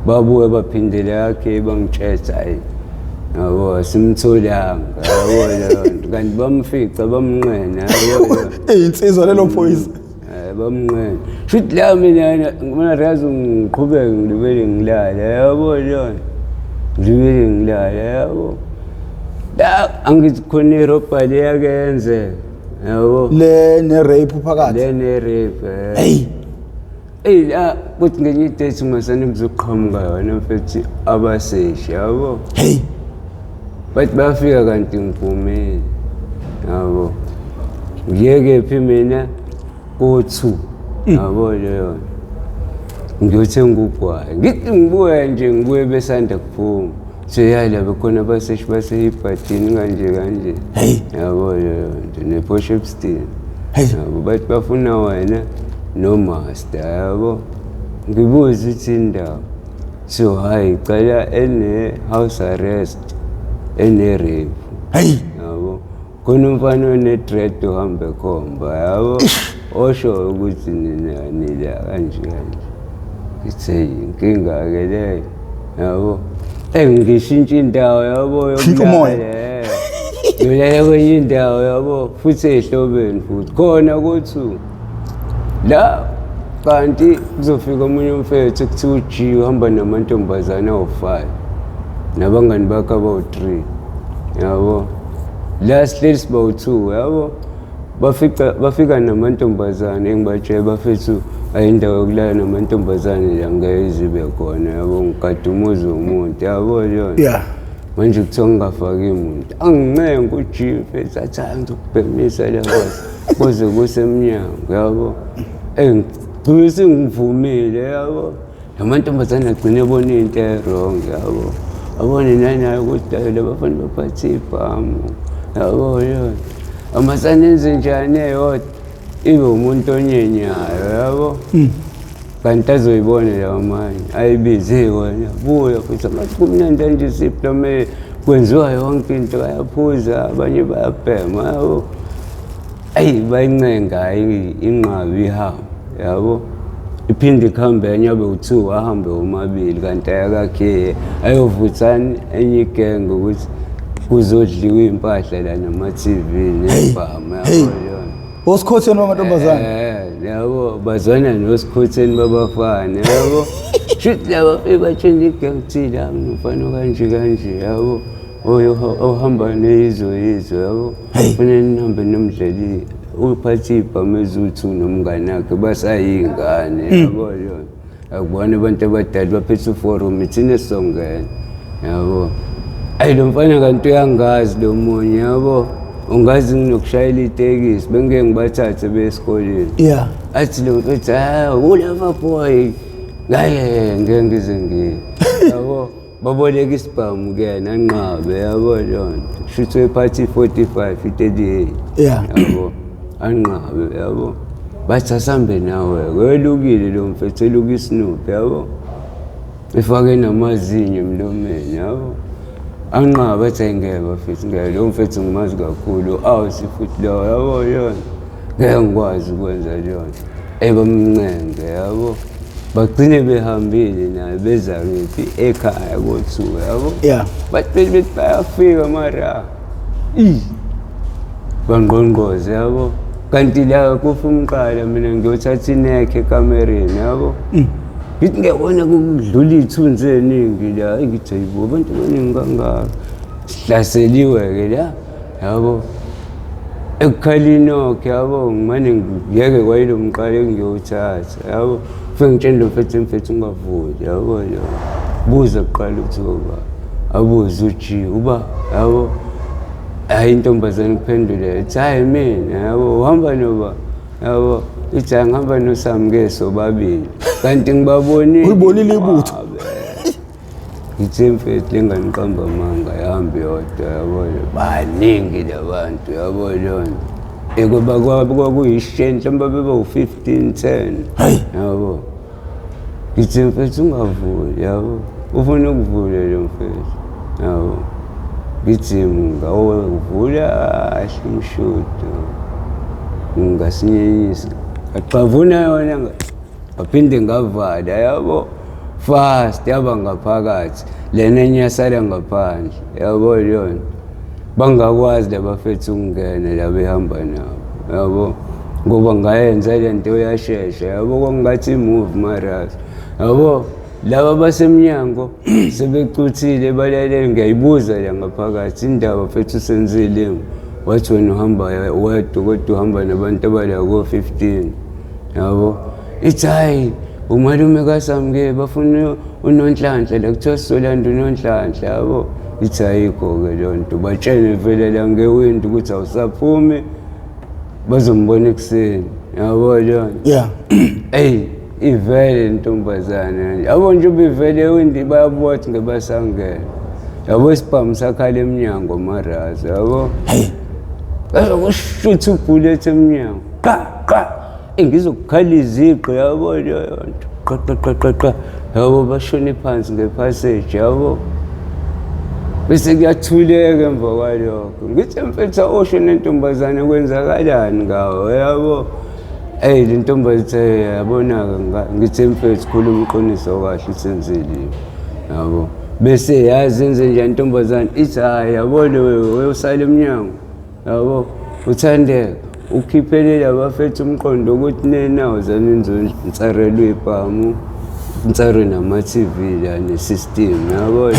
babuye baphindele yakhe bangitshetha yabo simtholanga yabo kanti bamfica bamnqena yabo insizwa lelo phoyisa bamnqena shuthi la mina razi ngiqhubeke ngilibele ngilala yabo yona ngilibele ngilala yabo la angithi khona irobha leyakenze yabo le ne-rape phakathi le ne-rape la kuthi ngenye idethi ngasane kuzoqhamuka yona mfethi abaseshi yabo bathi bafika kanti ngivumile yabo ngiyekephi mina ko-2 yabo leyo ngiyothenga ugwayi ngithi ngibuye besanda kuphuma seyala bekhona abaseshi baseyibhadini kanje yabo leyo ne-Posh Epstein yabo bathi bafuna wena no-master yabo ngibuza ukuthi indawo so hayi cala ene-house arrest ene-rape yabo khona umfana one-dread uhambe khomba yabo osho ukuthi nila kanje ngithi inkinga-ke leyo yabo ngishintsha indawo yabo yokulala ngilala kwenye indawo yabo futhi ehlobeni futhi khona ku-2 la kanti kuzofika omunye umfethu kuthiwa uG uhamba namantombazane awu-5 nabangani bakhe abawu-3 yabo la sihleli sibawu-2 yabo bafika namantombazane engibatshele bafethu ayindawo yokulala namantombazane la ngeke izibe khona yabo ngikade umuzi womuntu yabo yona manje kuthiwa ngingafaki muntu angincenga uG mfethu athi hayi ngizokubhemisa la koze kusemnyango yabo ngigcine sengivumile yabo namantombazane agcine ebona into e-wrong yabo abone nanayo ukuthi labafana baphathe ibhamu yabo yona amasane enze njani eyodwa ibe umuntu onyenyayo yabo kanti azoyibona lawo manje ayibize wena buya futhi ngathi kumnandi nje isiplome kwenziwa yonke into ayaphuza abanye bayabhema yabo bayincenga inqabi ihamba yabo iphinde ikhambe enye abe u2 ahambe omabili kanti ayakakhe ayovuthana enye igenge ukuthi kuzodliwa impahla la nama-TV nebhamu yabo osikhotheni bamantombazane yabo bazwana nosikhotheni babafana yabo shuthi laba batshela igenge thile amnofana kanje yabo ohamba neyizwe yabo kufanele nihambe nomdleli uphathe ibhamu ezuthu nomngane wakhe basayingane yabo yona akubona abantu abadala baphethe uforum ithina songena yabo ayi lo mfana kanti uyangazi lo munye yabo ungazi nginokushayela itekisi bengeke ngibathathe besikoleni yeah athi lo mfethu ulava boy ngaye ngeke ngize ngiye yabo baboleka isibhamu kuyena anqabe yabo yona kushuthi wephathi 45 i38 yeah yabo anqabe yabo bathi asambe nawe welukile lo mfethu eluka isinuphi yabo efake namazinyo emlomeni yabo anqabe bathi ayingeke bafethu ngeke lo mfethu ngimazi kakhulu awusi futhi lo yabo yona ngeke ngikwazi ukwenza yona bamncenge yabo bagcine behambile naye beza kuphi ekhaya kothuka yabo yeah bathi bayafika mara bangqongqoze yabo kanti la kufa umqala mina ngiyothatha inekhe ekamereni yabo ngithi ngiyabona kudlula ithunzi eningi la ngithi yibo abantu baningi kangaka sihlaseliwe-ke la yabo ekukhalini-okhe yabo ngimane ngiyeke kwayilo mqala engiyowuthatha yabo ufike ngitsheni lo mfethu ungavuli yabo yo buza kuqala ukuthi uba abuze uji uba yabo hayi intombazane kuphendule ithi hayi mina yabo uhamba noba yabo ithi angihamba noSamke sobabili kanti ngibabonile ulibonile ibutho ngithi mfethu lenganiqamba amanga yahambe yodwa yabo baningi labantu yabo yona kwakuyisheni mhlawumbe beba u-15-10 yabo ngithi mfethu ungavuli yabo ufuna ukuvula lo mfethu yabo ngithi ngawuvula kahle umshudo ngasinyenyisa aqavuna yona ngaphinde ngavala yabo fast yaba ngaphakathi lena enyasala ngaphandle yabo yona bangakwazi labafethu ukungena la behamba nabo yabo ngoba ngayenza lento yashesha yabo kwangathi move maras yabo laba basemnyango sebecuthile balalele ngiyayibuza la ngaphakathi indaba fethu senzile wathi wena uhamba wedwa kodwa uhamba nabantu abala ko-15 yabo ithi hayi umalume kaSamke bafuna uNonhlanhla la kuthiwa Solanda uNonhlanhla yabo ithi ayikho-ke leyo nto batshele vele la ngewindi ukuthi awusaphumi bazombona ekuseni yabo leyo yeah ivele intombazane yabo nje ubivele ewindi bayabuthi ngebasangena yabo isibhamu sakhala emnyango marazi yabo kushuthi ubullet emnyango ngizokukhala iziqu yabo leyo nto qa yabo bashone phansi ngepassage yabo bese kuyathuleka emva kwalokho ngithi mfethu awusho nentombazane kwenzakalani ngawo yabo le ntombazane yabonaka ngithi mfethu khuluma iqiniso kahle usenzile yabo bese yazi enze njani intombazane ithi hayi yabona wewe usale emnyango yabo uthandeka ukhiphelele abafethu umqondo ukuthi nenawo zaninzontsarelwe ibhamu ntsare nama-TV la ne-system yabo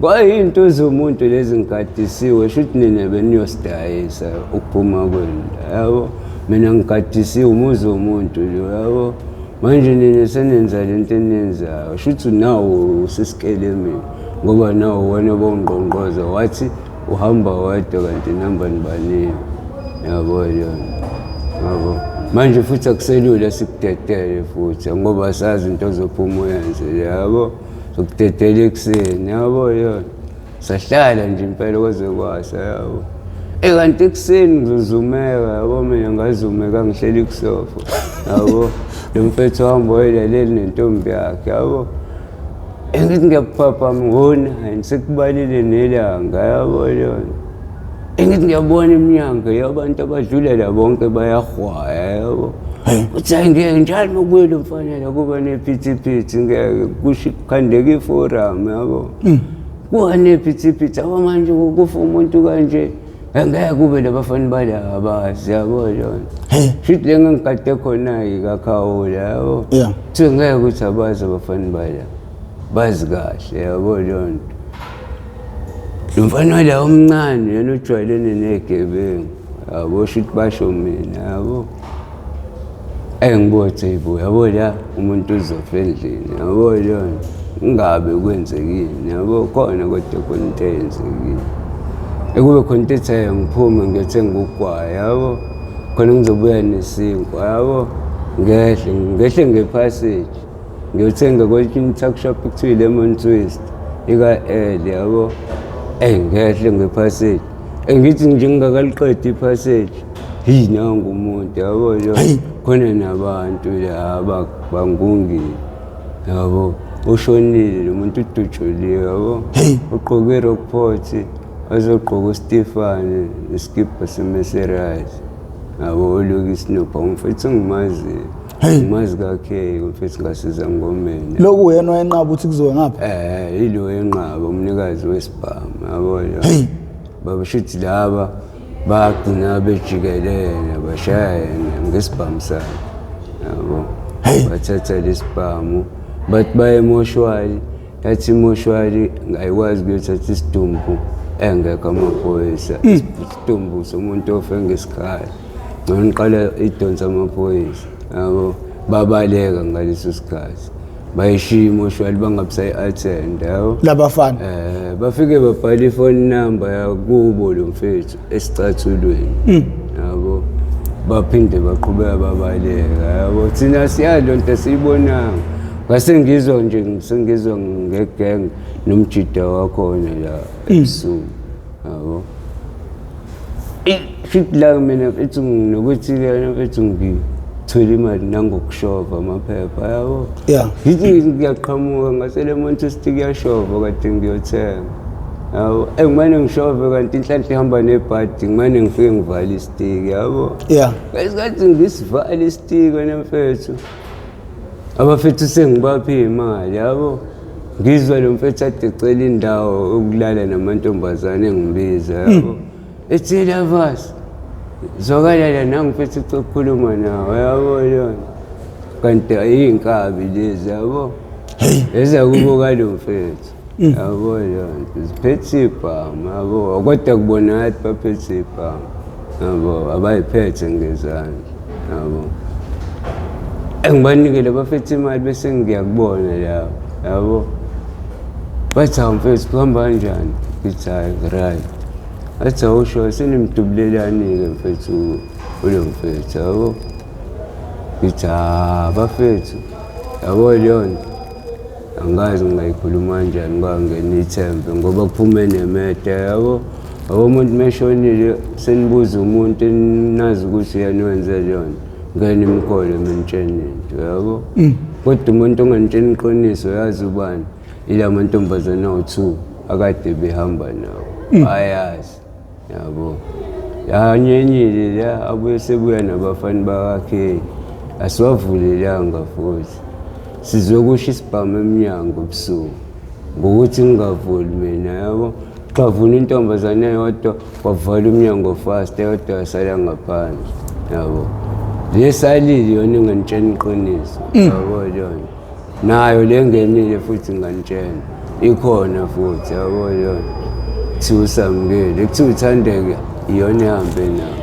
kwayinto zomuntu lezi ngigadisiwe shuthi nina beniyosidayisa ukuphuma kwenda yabo mina ngigadisiwe umuzi womuntu lo yabo manje nina senenza lento enenzayo shuthi nawo usisikelemini ngoba nawo wena bongqongqoza wathi uhamba wedwa kanti namba nibaningi yabo yabo manje futhi akuselula sikudedele futhi ngoba sazi into ozophuma uyenze yabo sokudedela ekuseni yabo yona sahlala nje impela kwaze kwasa yabo kanti ekuseni ngizozumeka yabo mina ngazumeka ngihleli kusofa yabo lo mfethu wami wayelele nentombi yakhe yabo ngithi ngiyaphapha ngona sekubalile nelanga yabo yona ngithi ngiyabona iminyango yabantu abadlulela bonke bayahwaya yabo uthi hayi ngeke njalo nokuwela mfanele kuba nephithiphithi ngeke kusho kukhandeka iforum yabo kuba nephithiphithi aba manje kufa umuntu kanje ngeke kube labafana balaba bazi yabo yona shuthi le ngangigade khona-ke kakhawula yabo kuthiwe ngeke ukuthi abazi abafana bala bazi kahle yabo leyo nto lo mfana la omncane yena ujwayelene negebengu yabo shuthi basho mina yabo engibothe ibu yabo la umuntu uzofa endlini yabo yona ngabe kwenzekini yabo khona kodwa khona into eyenzekile ekube khona into ethi ngiphume ngiyothenga ugwayi yabo khona ngizobuya nesinkwa yabo ngehle ngepassage ngiyothenga kwesinye tuck shop kuthiwa Lemon Twist ika-L yabo ngehle ngepassage ngithi nje ngingakaliqedi ipassage nangu umuntu yabo khona nabantu la bangungile yabo ushonile lo muntu udutshuliwe yabo ugqoke irockport azogqoka uStefan iskipa seMeserais yabo oloku isinopha umfethu ngimazi ngimazi kakhe umfethu ngasiza ngomene lokhu uyena oyenqaba uthi kuzowe ngapha yilo yenqaba umnikazi wesibhamu yabo babashuthi laba bagcina bejikelele bashaya ngesibhamu sabo yabo bathatha lesibhamu bathi baye emoshwali yathi emoshwali ayikwazi ukuyothatha isidumbu engekho amaphoyisa isidumbu somuntu ofe ngesikhala ngiqala idonsa amaphoyisa yabo babaleka ngaleso sikhathi bayishiya emoshwali bangabusayi-attend yabo labafana bafike babhala ifone number yakubo lo mfethu esicathulweni yabo baphinde baqhubeka babaleka yabo thina siyalo nto siyibonanga ngasengizwa nje ngisengizwa ngegang nomjida wakhona la ebusuku yabo shit la mina mfethu nokuthi ke mfethu ngithola imali nangokushova amaphepha yabo ngithi ngiyaqhamuka ngasele umuntu stick yashova kade ngiyothenga yabo ngimane ngishove kanti inhlanhla ihamba nebhadi ngimane ngifike ngivala istick yabo ngesikhathi ngisivala istick wena mfethu abafethu sengibaphe imali yabo ngizwa lo mfethu ade ecela indawo okulala namantombazane engibiza yabo ethi lavas zokalala nangifethu ukukhuluma nawe yabo yona kanti ayinkabi lezi yabo eza kubuka lo mfethu yabo yona ziphethe ibhamu yabo kodwa kubona athi baphethe ibhamu yabo abayiphethe ngezandla yabo engibanikele bafethe imali bese ngiyakubona la yabo bathi mfethu kuhamba kanjani ngithi hayi right athi awusho senimdubulelani-ke mfethu ulo mfethu yabo ngithi bafethu yabo leyo nto angazi ngingayikhuluma kanjani kwangena ithembe ngoba kuphume nemete yabo umuntu meshonile senibuza umuntu nazi ukuthi yena wenze leyo nto ngene imkhole menitsheni into yabo kodwa umuntu onganitsheni iqiniso yazi ubani ila mantombazana awu-2 akade behamba nawo ayazi yabo yanyenyile la abuye sebuya nabafani bakakhe asiwavulelanga futhi sizokusho isibhamu emnyango ebusuku ngokuthi ngingavuli mina yabo xa vula intombazane yodwa kwavala umnyango fast yodwa yasala ngaphandle yabo lesalile yona inganitsheni iqiniso yabo yona nayo lengenile futhi nganitshena ikhona futhi yabo yona kuthiwa usamukele kuthiwa uthandeke iyona ihambe nawo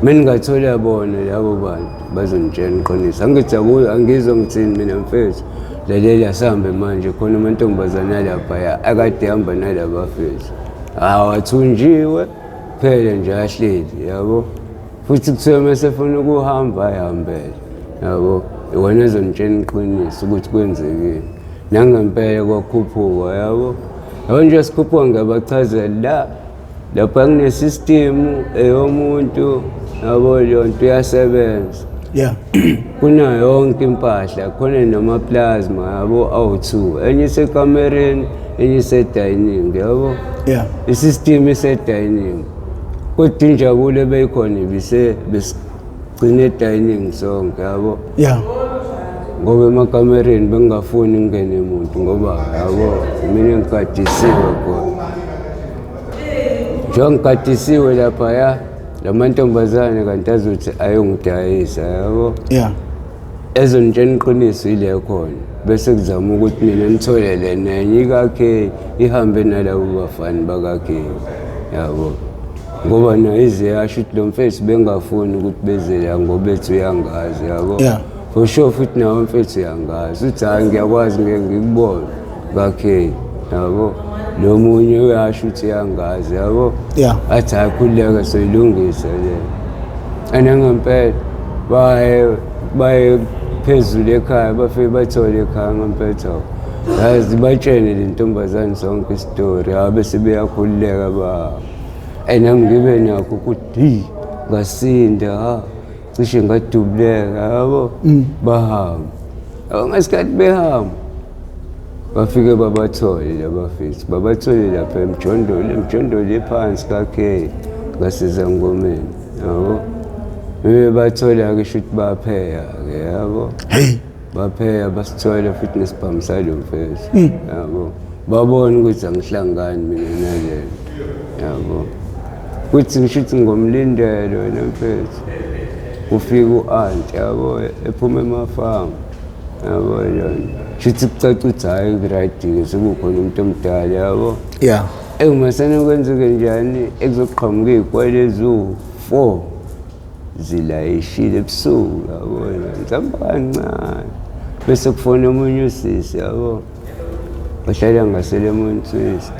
mina ngingathola bona labo bantu bazongitshena iqiniso angithi angizwa ngithini mina mfethu lalela sihambe manje khona amantombazane laphaya akade ehamba nalabafethu awathunjiwe kuphela nje ahleli yabo futhi kuthiwa mesefuna ukuhamba ayihambele yabo iwona ezongitshena iqiniso ukuthi kwenzekile nangempela kwakhuphuka yabo yabo nje sikhuphuka ngiyabachazela lapha kunesystem eyomuntu yabo leyo nto iyasebenza kuna yonke impahla khona namaplasma yabo awu-2 enye isekamereni enye isedining yabo isystem isedining kodwa injabulo beyikhona besigcine edining sonke yabo ngoba emakamereni bengingafuni ngene muntu ngoba yabo mina ngigadisiwe khona njengoba ngigadisiwe laphaya lamantombazane kanti azothi ayongidayisa yabo ezongitshena iqiniso ile khona bese kuzama ukuthi mina nitholele nenye ikakhe ihambe nalabo bafani bakakhe yabo ngoba naye ize yasho ukuthi lo mfethu bengafuni ukuthi beze la ngoba bethi uyangazi yabo. Yeah. For sure futhi nawe mfethu uyangazi uthi hayi ngiyakwazi ngeke ngikubone kakhe yabo. Lo munye uyasho ukuthi uyangazi yabo. Yeah. Athi akhuleka soyilungisa le. Ngempela baye phezulu ekhaya bafike bathole ekhaya ngempela. Yazi batshene le ntombazane zonke istory bese beyakhuleka ba. Ngibe nakho ukuthi ngasinda cishe ngadubuleka yabo. Bahamba ngasikhathi behamba bafike babathole labafethu babathole lapha emjondolo ephansi kakhe ngasiza ngomeni yabo. Bathola ke shoot bapheya ke yabo. Bapheya basithola futhi nesibhamu salo mfethu yabo. Babona ukuthi angihlangani mina nale yabo. Kuthi ngishuthi ngomlindelo wena mfethu kufika u-aunt yabo ephuma emafamu yabo yona. Shuthi kucaca ukuthi hayi right-ke sekukhona umuntu omdala yabo. Yeah. Masana kwenzeke njani ekuzoqhamuka iy'kwele eziwu-4 zilayishile ebusuku yabo. Ngihamba kancane bese kufona omunye usisi yabo ohlala ngaseLemon Twist.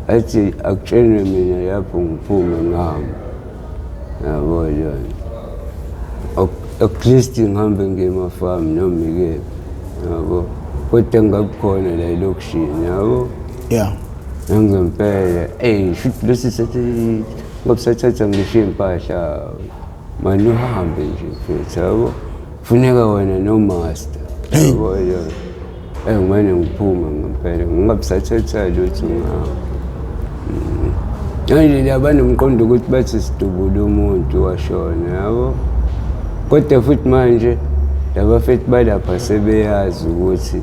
Athi akutshenwe mina lapho ngiphume ngihamba yabo yona. At least ngihambe ngemafamu noma ikephi yabo. Kodwa ngakukhona la elokishini yabo. Yeah. Ngempela shuthi lesi sethi ngoba sathatha ngisho impahla manje uhambe nje mfethu yabo. Kufuneka wena no-master yabo yona. Ngimane ngiphuma ngempela ngingabisathatha lutho ngihamba. Manje laba nomqondo ukuthi bathi sidubule umuntu washona yabo. Kodwa futhi manje labafethu balapha sebeyazi ukuthi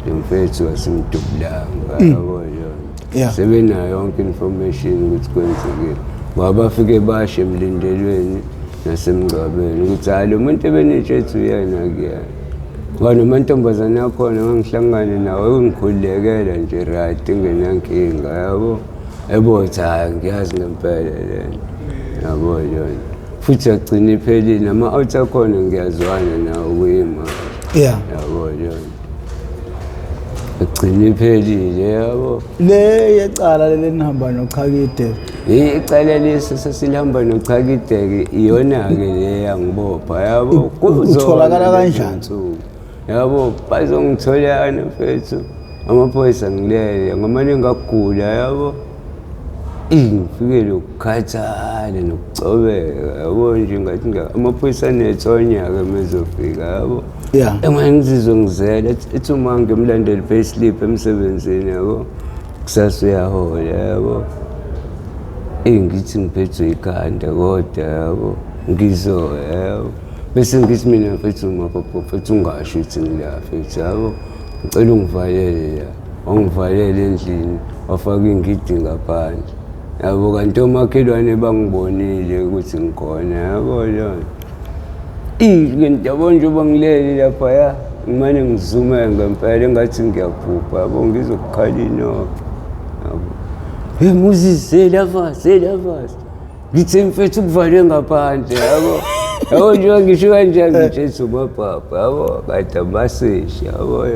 lo mfethu wasimdubulanga yabo yona. Sebenayo yonke information ukuthi kwenzekile. Bafike bashe emlindelweni nasemngcwabeni ukuthi hayi lo muntu ebenitshethu uyena kuyena. Ngoba nomantombazane yakhona ngangihlangane nawe ungikhulekela nje right ngenankinga yabo. Ebothi hayi ngiyazi ngempela lento yabo yona. Futhi agcina iphelile nama-out akhona ngiyazwana nawo kuyimali. Yeah. Yabo yona. Agcina iphelile yabo. Le yecala leli nihamba noChakide. Icala lesi sesilihamba noChakide iyona-ke le yangibopha yabo. Utholakala kanjani? Yabo bazongitholana mfethu amaphoyisa ngilele ngamane ngagula yabo. Ngifike lokukhathala nokucobeka yabo nje ngathi amaphoyisa nethonya-ke mezofika yabo. Yeah. Ngizizwe ngizela ethi uma ngimlandela payslip emsebenzini yabo kusasa uyahola yabo. Ngithi ngiphethwe ikhanda kodwa yabo ngizoya yabo. Bese ngithi mina mfethu mapapa mfethu ungasho ukuthi ngilafethu yabo. Ngicela ungivalele la wangivalele endlini wafaka ingidi ngaphandle yabo. Kanti omakhelwane bangibonile ukuthi ngikhona yabo yona. Ngiyabona nje bangilele lapha ngimane ngizuma ngempela engathi ngiyaphupha yabo ngizokukhala inoko yabo. Moses selava. Ngithi mfethu kuvalwe ngaphandle yabo. Yabo nje ngisho kanjani ngithi umapapa yabo kade amasesha yabo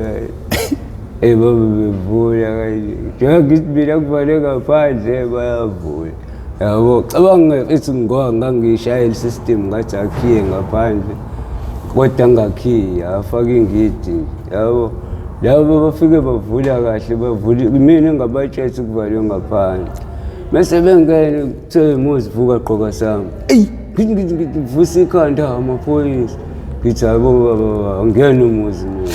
baba bevula kanje. Njengoba ngithi mina kuvalwe ngaphandle bayavula yabo. Cabanga ethi ngangishayela system ngathi akhiye ngaphandle kodwa ngakhiya afaka ingidi yabo. Labo bafike bavula kahle bavula mina ngabatshethi kuvalwe ngaphandle. Mase bengene kuthiwe Moses vuka gqoka sami. Ngivusa ikhanda amaphoyisa. Ngithi yabo baba angiyena umuzi mina.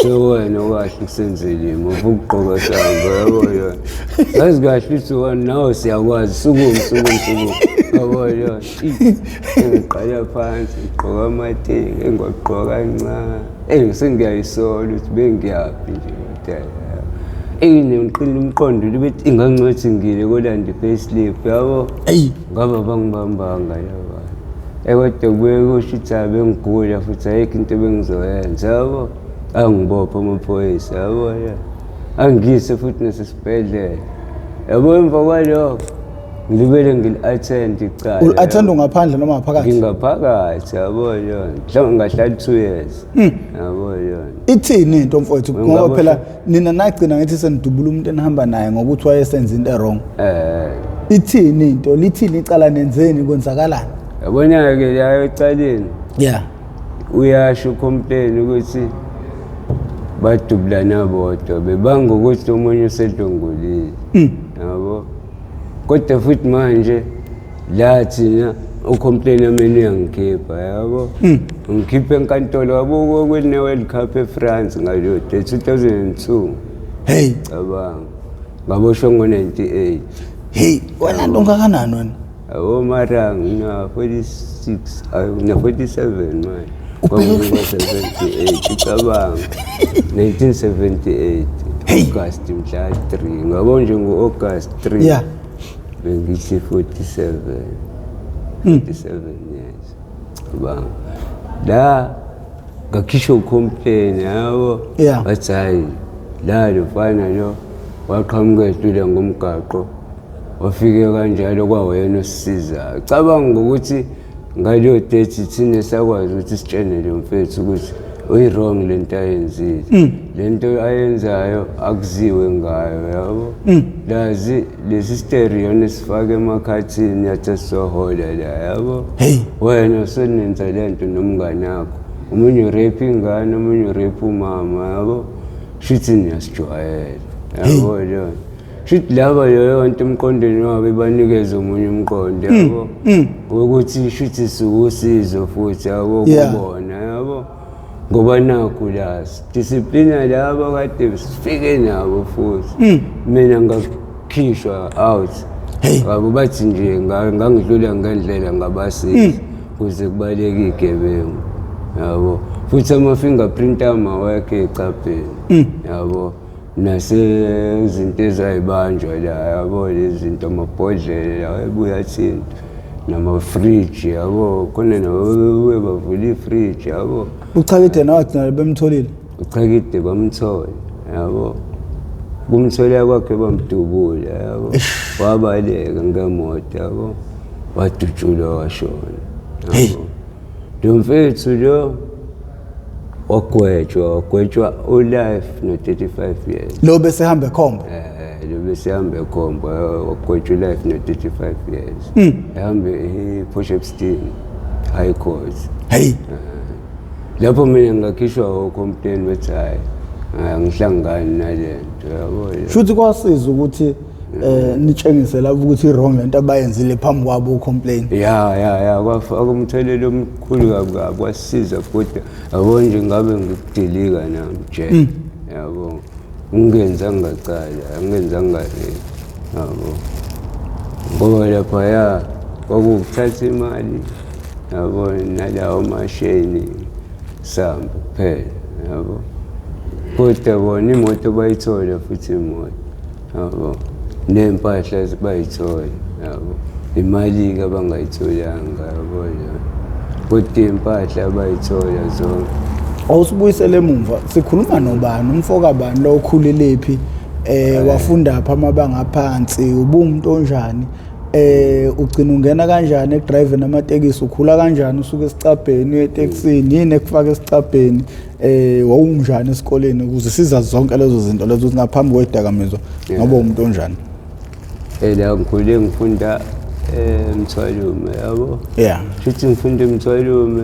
Wena kahle kusenzele uvuka ugqoka sami yabo yona. Yazi kahle ukuthi wena nawe siyakwazi sukume yabo yona. Ngiqala phansi ngigqoka amateki engwagqoka kancane. Sengiyayisola ukuthi bengiyaphi nje mdala. Ngiqina umqondo libethi ingangcothi ngile kolanda payslip yabo. Ngaba bangibambanga yabo. Kodwa kubuye kusho ukuthi abengigula futhi ayikho into bengizoyenza yabo. Angibopha amaphoyisa yabo. Angise futhi nasesibhedlela yabo. Emva kwalokho ngilibele ngili-attend icala. Ul-attend ngaphandle noma ngaphakathi? Ngingaphakathi, yabo yona. Mhlawumbe ngahlala 2 years. Yabo yona. Ithini into mfowethu ngoba phela nina nagcina ngathi senidubula umuntu enihamba naye ngokuthi wayesenza into wrong. Ithini into lithini icala nenzeni kwenzakalani? Yabona ke la ecaleni. Yeah. Uyasho complain ukuthi badubulana bodwa bebanga ukuthi omunye usedlongolile. Yabo. Kodwa futhi manje la thina ucomplain amene yangikhipha yabo. Ngikhiphe enkantolo wabo kwene World Cup eFrance ngalo 2002. Hey, cabanga. Ngaboshwa ngo98. Hey, wena nto ngakanani wena? Abo mara ngina 46 na 47 manje. Kwa-78 cabanga 1978 August mhla 3 ngabo nje ngo-August 3 yeah bengithi 47 years cabanga la ngakhishwa complain yabo bathi hayi la lofana lo waqhamuka edlule ngomgaqo wafike kanjalo kwawena osisiza cabanga ukuthi ngaleyo date thina sakwazi ukuthi sitshenele mfethu ukuthi uyi-wrong lento ayenzile lento ayenzayo akuziwe ngayo yabo lazi lesi stereo nesifake emakhathini yathi sohola la yabo wena usenenza lento nomngane wakho omunye urape ingane omunye urape umama yabo shuthi niyasijwayela yabo lo shuthi laba yonke umqondweni wabo banikeza omunye umqondo yabo ukuthi shuthi siwusizo futhi yabo kubona yabo ngoba nakho la discipline laba kade sifike nabo futhi mina ngakhishwa out yabo bathi nje ngangidlula ngendlela ngabasiza kuze kubaleke igebengu yabo futhi ama-fingerprint amawekho ecapheni yabo nasezinto ezayibanjwa la yabo lezi zinto amabhodlela ebuya thinta nama-fridge yabo khona nawe bavula i-fridge yabo uchakide nawagcina bemtholile uchakide bamthola yabo kumthola kwakhe bamdubula yabo wabaleka ngemoto yabo wadutshulwa washona yabo lo mfethu lo wagwetshwa ulife no-35 years lo bese hambe khomba lo bese hambe khomba wagwetshwa ulife no-35 years ehambe ePortshepstone High Court lapho mina ngakhishwa complain bethi hayi angihlangani nalento yabo futhi kwasiza ukuthi nitshengise lapho ukuthi i-wrong lento abayenzile phambi kwabo ucomplain ya kwafaka umthelelo omkhulu kabi kwasiza kodwa yabo nje ngabe ngikudilika nami nje yabo ungenzanga ngale yabo ngoba lapha ya kwakuthatha imali yabo nalawo masheni samba phela yabo kodwa bona imoto bayithola futhi imoto yabo nempahla bayithola yabo imali abangayitholanga yabo kodwa impahla bayithola zonke awusibuyisele emuva sikhuluma nobani umfoka bani lo ukhulelephi wafunda apha amabanga aphansi ubumuntu onjani ugcina ungena kanjani ekudriving amatekisi ukhula kanjani usuke esicabheni etekisini yini ekufaka esicabheni wawunjani esikoleni ukuze sizazi zonke lezo zinto lezo ngaphambi kwedakamizwa ngoba umuntu onjani la ngikhule ngifunda eMthwalume yabo futhi ngifunda eMthwalume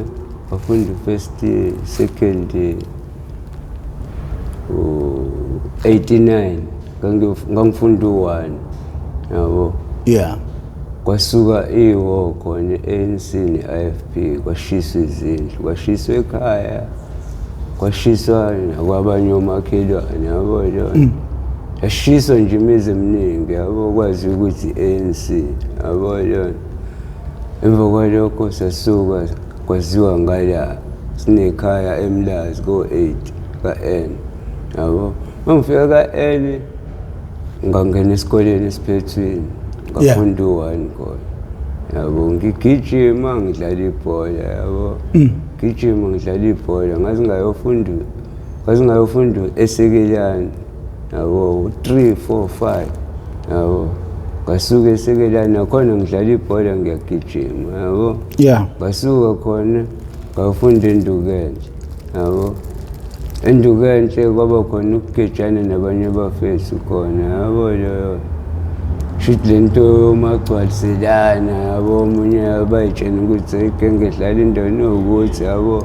wafunda first second 89 ngangifunda u1 yabo kwasuka iwo khona ANC ne-IFP kwashiswa izindlu kwashiswa ekhaya kwashiswa nakwabanye omakhelwane yabo yashiswa nje imizi eminingi yabo kwazi ukuthi ANC yabo emva kwalokho sasuka kwaziwa ngala sinekhaya eMlazi ko-8 ka-N yabo mangifika ka-N ngangena esikoleni esiphethweni ngafunda u1 khona yabo ngigijima ngidlala ibhola yabo gijima ngidlala ibhola ngazingayofunda esekelani yabo 3 4 5 yabo ngasuke sekelana khona ngidlala ibhola ngiyagijima yabo Yeah. ngasuka khona ngafunda endukenhle yabo endukenhle kwaba khona ukugejana nabanye abafethu khona yabo leyo shithi lento yomagcwaliselana yabo omunye abayitshena ukuthi igenge edlala endaweni yokuthi yabo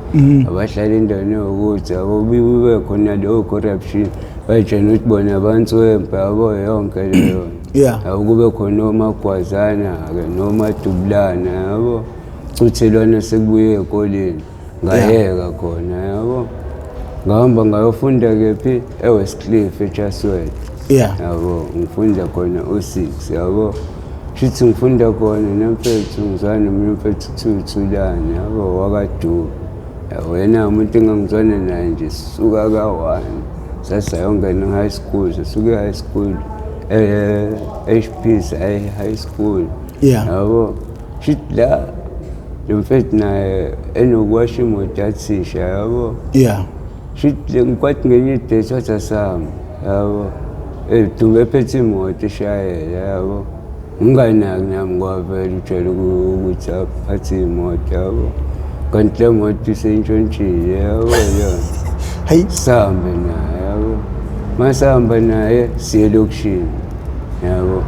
abahlala endaweni yokuthi yabo bibe khona leyo corruption bayitshena ukuthi bona abantswempe yabo yonke leyo Yeah. kube khona omagwazana-ke nomadubulana yabo cuthelwana sekubuye ekoleni ngayeka khona yabo ngahamba ngayofunda kephi eWestcliff eChaswell Yeah. yabo ngifunda khona o6 yabo shithi ngifunda khona nemfethu ngizwana nomunye umfethu Thulane yabo wakaDubu wena umuntu engangizwana naye nje sisuka ka1 sasayongena high school sasuke high school HP's high school Yeah. yabo shithi la lomfethu naye enokwasha imoto yathisha yabo Yeah. shithi ngikwathi ngenye idate wathi asihamba yabo Dube ephethe imoto eshayela yabo nginganaki nami ngwavele utshela ukuthi aphathe imoto yabo kanti le moto iseyintshontshile yabo yona Hayi. sihambe naye yabo masihamba naye siye elokishini yabo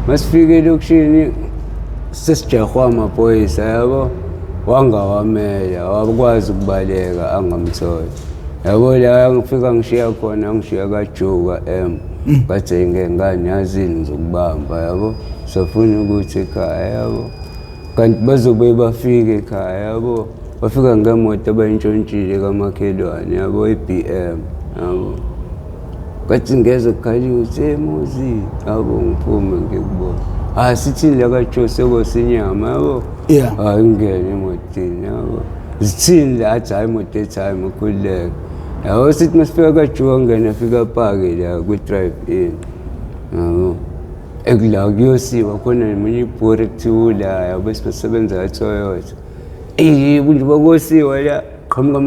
masifike elokishini sesijahwa amaphoyisa yabo wangawamela wakwazi ukubaleka angamtholi yabo la ngifika ngishiya khona ngishiya kaJoe M bathe ngengane yazini ngizokubamba yabo safuna ukuthi ekhaya yabo kanti bazobe bafike ekhaya yabo bafika ngemoto abayintshontshile kamakhelwane yabo iBM yabo kathi ngeze kukhaliwe ukuthi Muzi yabo ngiphume ngikubona sithini la kaJoe sekosinyama yabo Yeah. ngingene emotini yabo zithini la athi hayi imoto ethi hayi mkhululeke yabo sithi masifika kaJoe ngene afika pake la kwi-drive-in yabo ekula kuyosiwa khona nemunye ibhori ekuthiwa yabo sisebenza kaToyota kunje bakosiwa la qhamuka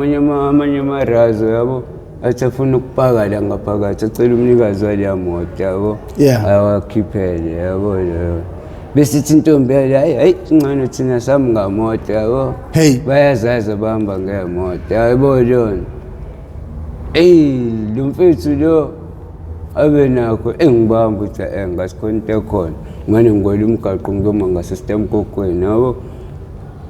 amanye amarazo yabo athi afuna ukupaka la ngaphakathi acela umnikazi wale moto yabo Yeah. awakhiphele yabo leyo besithi intombi hayi ingcono thina sami ngamoto yabo Hey. bayazazi bahamba ngemoto yabo yona lo mfethu lo abe nakho engibamba ukuthi ngasikhona into ekhona ngane ngigwela umgaqo ngiyoma ngasestem kokweni yabo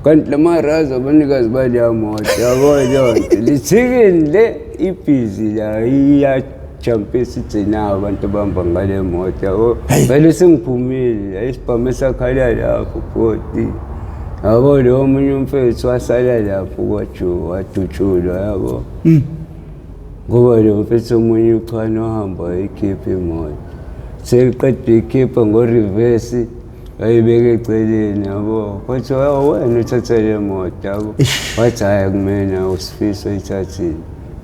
kanti lamaraza abanikazi bale moto yabo yonke lithikini le ibhizi la iyajampisa itsena abantu abahamba ngale moto yabo vele sengiphumile ayisibhame sakhala lapho photi yabo lo omunye umfethu wasala lapho kwaJoe wadutshulwa yabo ngoba lo mfethu omunye ukhona ohamba ekhipha imoto seliqeda ikhipha ngo-reverse ayibeke eceleni yabo kwathi wena uthatha le moto yabo wathi hayi akumena usifiso oyithathile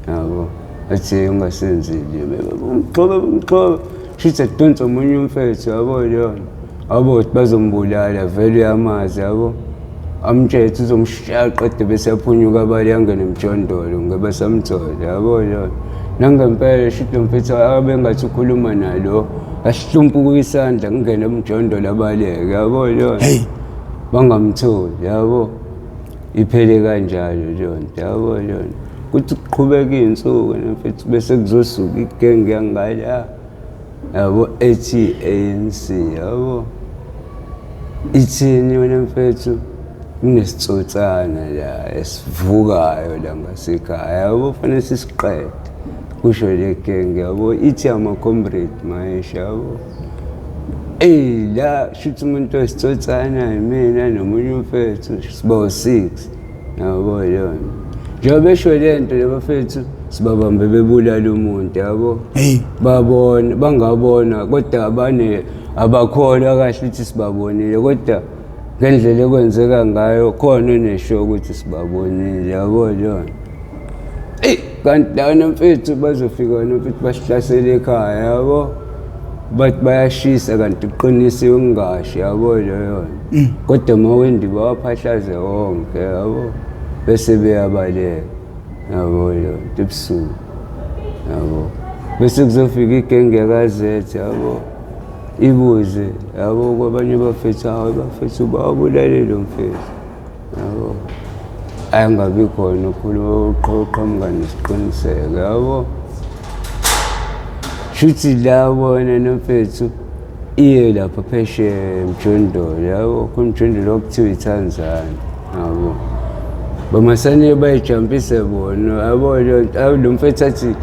yabo athi ungasenzile umxhoba shithi adonsa omunye umfethu yabo leyona abo ukuthi bazombulala vele uyamazi yabo amtshethe uzomshaya qede bese yaphunyuka abali yangena emjondolo ngoba samthola yabo yona nangempela shithi mfethu abengathi ukhuluma nalo asihlumpuka isandla ngingena emjondolo abaleke yabo yona bangamtholi yabo iphele kanjalo yona yabo yona kuthi kuqhubeka izinsuku mfethu bese kuzosuka igenge yangala yabo ethi ANC yabo ithini wena mfethu kunesitsotsana la esivukayo la ngasekhaya yabo fanele sisiqede kusho le genge yabo ithi ama-comrade Mahesh yabo la shuthi umuntu wesitsotsana mina nomunye umfethu sibawu-6 yabo yona njengoba besho le nto le bafethu sibabambe bebulala umuntu yabo babona bangabona kodwa abakhona kahle ukuthi sibabonile kodwa ngendlela ekwenzeka ngayo khona onesho ukuthi sibabonile yabo yona kanti lana mfethu bazofika nomfethu basihlasele ekhaya yabo bathi bayashisa kanti kuqinisiwe kungashi yabo yona kodwa mawendi bawaphahlaze wonke yabo bese beyabaleka yabo yona ebusuku yabo bese kuzofika igenge yakaZethe yabo ibuze yabo kwabanye bafethu hawu bafethu bawabulale lo mfethu yabo angabi khona uqhamuka nesiqiniseko yabo shuthi la bona nomfethu iye lapha phesheya eMjondolo yabo kumjondolo okuthiwa iTanzania yabo bamasane bayijampise bona yabo lo mfethu athi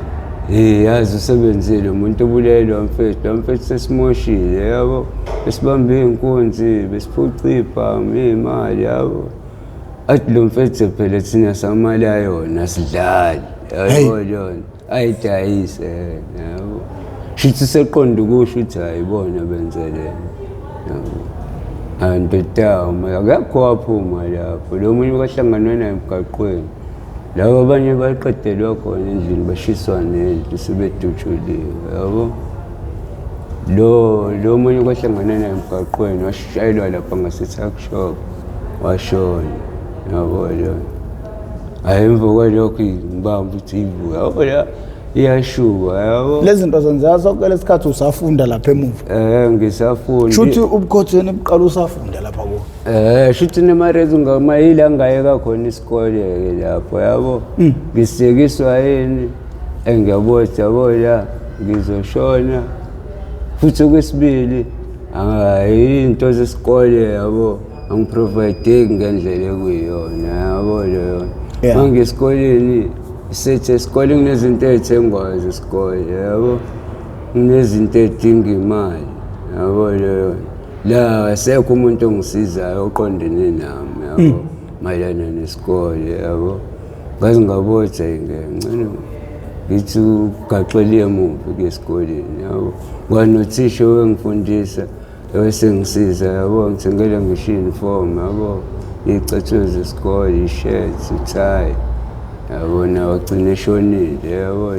yazi usebenzile umuntu obulele lo mfethu sesimoshile yabo besibambe inkunzi besiphuca ibhamu imali yabo athi lo mfethu phela thina samala yona sidlali yabo yona ayidayise yabo shithi seqonda ukusho ukuthi hayibona benzele yabo andodama akekho waphuma lapho lo munye kahlangana naye emgaqweni labo abanye baqedelwa khona endlini bashiswa nendlu sebedutshuliwe yabo lo munye kwahlangana naye emgaqweni washayelwa lapha ngase-tuckshop washona yabo yona emva kwalokho ngibamba ukuthi ivuka yabo la iyashuba yabo lezi zinto zenzeka sonke lesikhathi usafunda lapha emuva ngisafunda shuthi ubukhotheni buqala usafunda lapha kuwo shuthi nemarezi ungamayile angayeka khona isikole lapho yabo ngisekiswa yini engiyabotha yabo la ngizoshona futhi okwesibili into zesikole yabo angiprovide ngendlela ekuyiyona yabo leyo mangesikoleni sethe esikoleni kunezinto ezithengwayo zesikole yabo kunezinto ezidinga imali yabo leyo la asekho umuntu ongisizayo oqondene nami yabo mayelana nesikole yabo ngaze ngabotha ngicela ngithi ugaxele emuva esikoleni yabo nganothisha owengifundisa ewesengisiza yabo ngithengele ngisho uniform yabo icathulo zesikole i-shirt i-tie yabo nawe agcine eshonile yabo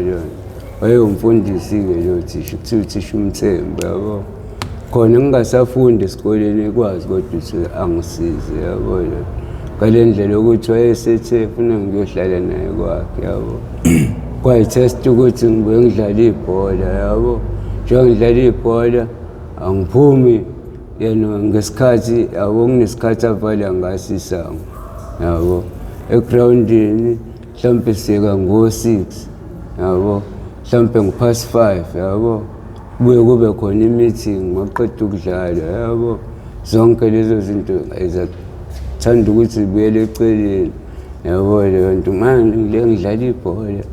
wayengumfundisi-ke lo thisha kuthiwa uthisha uMthembu yabo khona ngingasafundi esikoleni ekwazi kodwa ukuthi angisize yabo ngale ndlela yokuthi wayesethe funa ngiyohlala naye kwakhe yabo kwayithest ukuthi ngibuye ngidlala ibhola yabo njengoba ngidlala ibhola angiphumi yena ngesikhathi yabo kunesikhathi avala ngaso isango yabo egrawundini mhlawumbe siyeka ngo-6 yabo mhlawumbe ngo-5 yabo kubuye kube khona i-meeting maqeda ukudlala yabo zonke lezo zinto ezathanda ukuthi zibuyele eceleni yabo leyo nto manje ngidlala ibhola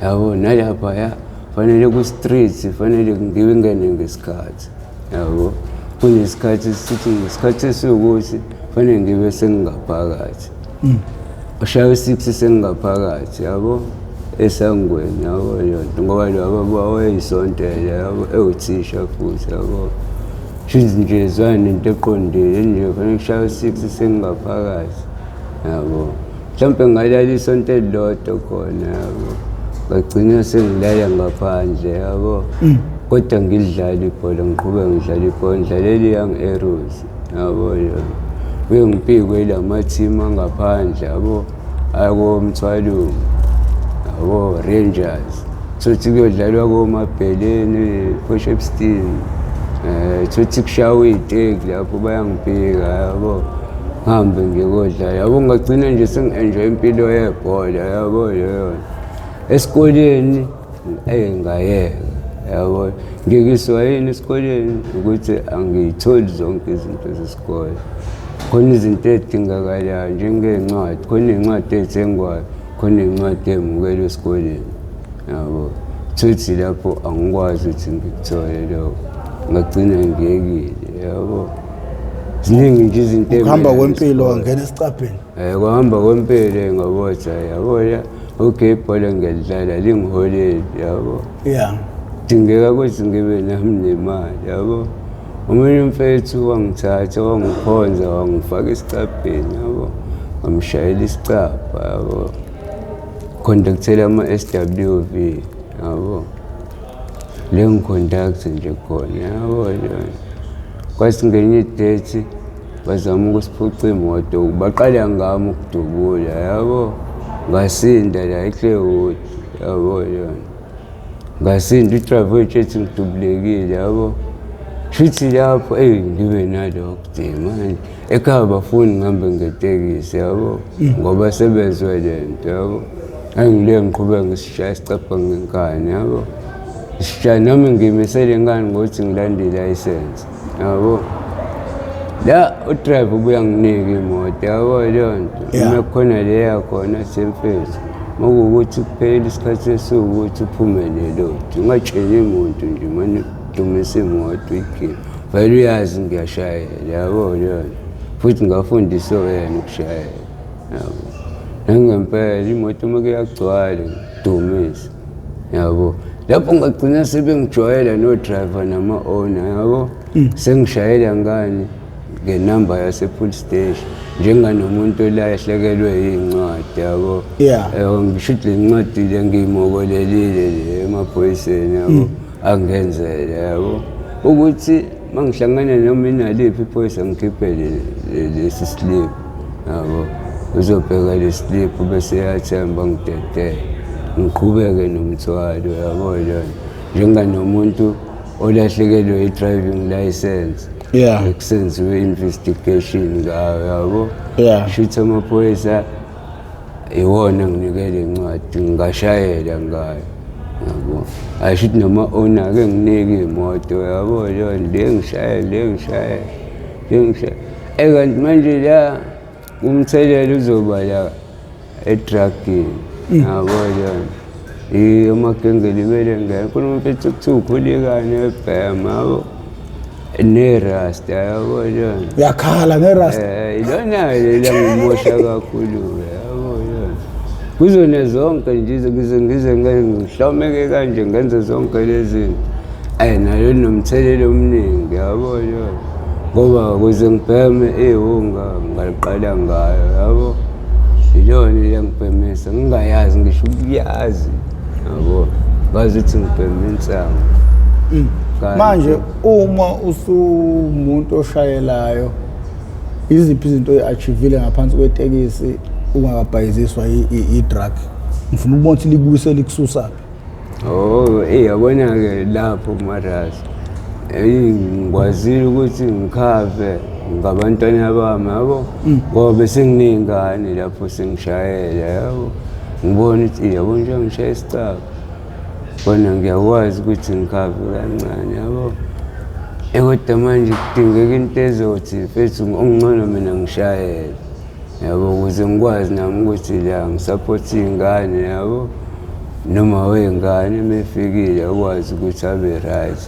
yabo nalaphaya fanele ku-street fanele ngingene ngesikhathi yabo kunesikhathi sithi ngesikhathi esiwukuthi fanele ngibe sengingaphakathi ushaya 6 sengingaphakathi yabo esangweni yabo yonto ngoba labo wayeyisontela yabo ewuthisha futhi yabo shithi nje zwane into eqondile nje fanele kushaya 6 sengingaphakathi yabo mhlawumbe ngalala isonto elilodwa khona yabo ngagcina sengilala ngaphandle yabo kodwa ngidlala ibhola ngiqhubeka ngidlala ibhola ngidlalela i-Young Arrows yabo kuye ngipikwe lama-team angaphandle yabo akomthwalungu yabo Rangers sothi kuyodlalwa komabheleni Potchefstroom sothi kushawe iy'teki lapho bayangibhika yabo ngihambe ngikodlala yabo ngagcina nje sengi-enjoy impilo yebhola yabo yona esikoleni ngayeka yabo ngikiswa yini esikoleni ukuthi angiyitholi zonke izinto zesikole khona izinto ezidingakalayo njengey'ncwadi khona iy'ncwadi ey'thengwayo khona iy'ncwadi ey'mukelwe esikoleni yabo thuthi lapho angikwazi ukuthi ngikuthole lokho ngagcina ngiyekile yabo ziningi nje izinto ukuhamba kwempilo wangena esicapheni kuhamba kwempilo ngabotha yabo okay ibhola ngiyalidlala lingiholeli yabo dingeka ukuthi ngibe nami nemali yabo omunye umfethu wangithatha wangikhonza wangifaka esicapheni yabo ngamshayela isicapha yabo conductela ama-SWV yabo le ngiconduct nje khona yabo kwasi ngenye idethi bazama ukusiphuca imoto baqala ngami ukudubula yabo ngasinda la eClearwood yabo ngasinda i-travel ethi ngidubulekile yabo Shuthi lapho ngibe nalokho manje ekhaya bafuni ngihambe ngetekisi yabo ngoba sebezwe lento yabo angile ngiqhubeka ngisishaya isicapha ngenkani yabo sishaya nami ngimisele ingane ngokuthi ngilande license yabo la udriver ubuya nginika imoto yabo lento uma khona le yakhona semfethu mokuthi kuphela isikhathi esukuthi uphumelele ungatsheli umuntu nje manje dumise imoto ikhipha vele uyazi ngiyashayela yabo lento futhi ngafundisa yena ukushayela yabo nangempela imoto uma kuyagcwala dumise yabo lapho ngagcina sebengijwayela no driver nama owner yabo sengishayela ngani ngenamba yase police station njenganomuntu olahlekelwe yincwadi yabo ngisho le ncwadi le ngiyimokolelile emaphoyiseni yabo angenzele yabo ukuthi mangihlangana noma inaliphi iphoyisa ngikhiphe lesi slip yabo uzobheka le slip bese yathemba ngidedele ngiqhubeke nomthwalo yabo njenganomuntu olahlekelwe i-driving license kusenziwe investigation ngayo yabo shuthi amaphoyisa iwona nginikele incwadi ngingashayela ngayo yabo ayishuthi noma owner-ke nginike imoto yabo le ngishayela kanti manje la umthelela uzoba la edragini yabo amagenge libele ngene khona umfethu kuthiwa ukhulikane ebhema yabo nerasta yabo uyakhala ngerasta ilona ngimosha kakhulu yabo kuzona zonke nje ngize ngihlomeke kanje ngenze zonke lezi nayo nomthelelo omningi yabo ngoba kuze ngibheme ihunga ngaliqala ngayo yabo ilona iyangibhemisa ngingayazi ngisho ukuyazi yabo bazi ukuthi ngibheme insango manje uma usumuntu oshayelayo iziphi izinto oyi-achievile ngaphansi kwetekisi ungakabhayiziswa i-drug ngifuna ukubona ukuthi likubuyise likususa yabona-ke lapho kumarasi ngikwazile ukuthi ngikhave ngabantwana bami yabo ngoba besenginey'ngane lapho sengishayela yabo ngibona ukuthi yabo nje ngishaya isicaba bona ngiyakwazi ukuthi ngikhave kancane yabo kodwa manje kudingeka into ezothi mfethu okungcono mina ngishayele yabo ukuze ngikwazi nami ukuthi la ngisapothe iy'ngane yabo noma wey'ngane uma efikile akwazi ukuthi abe right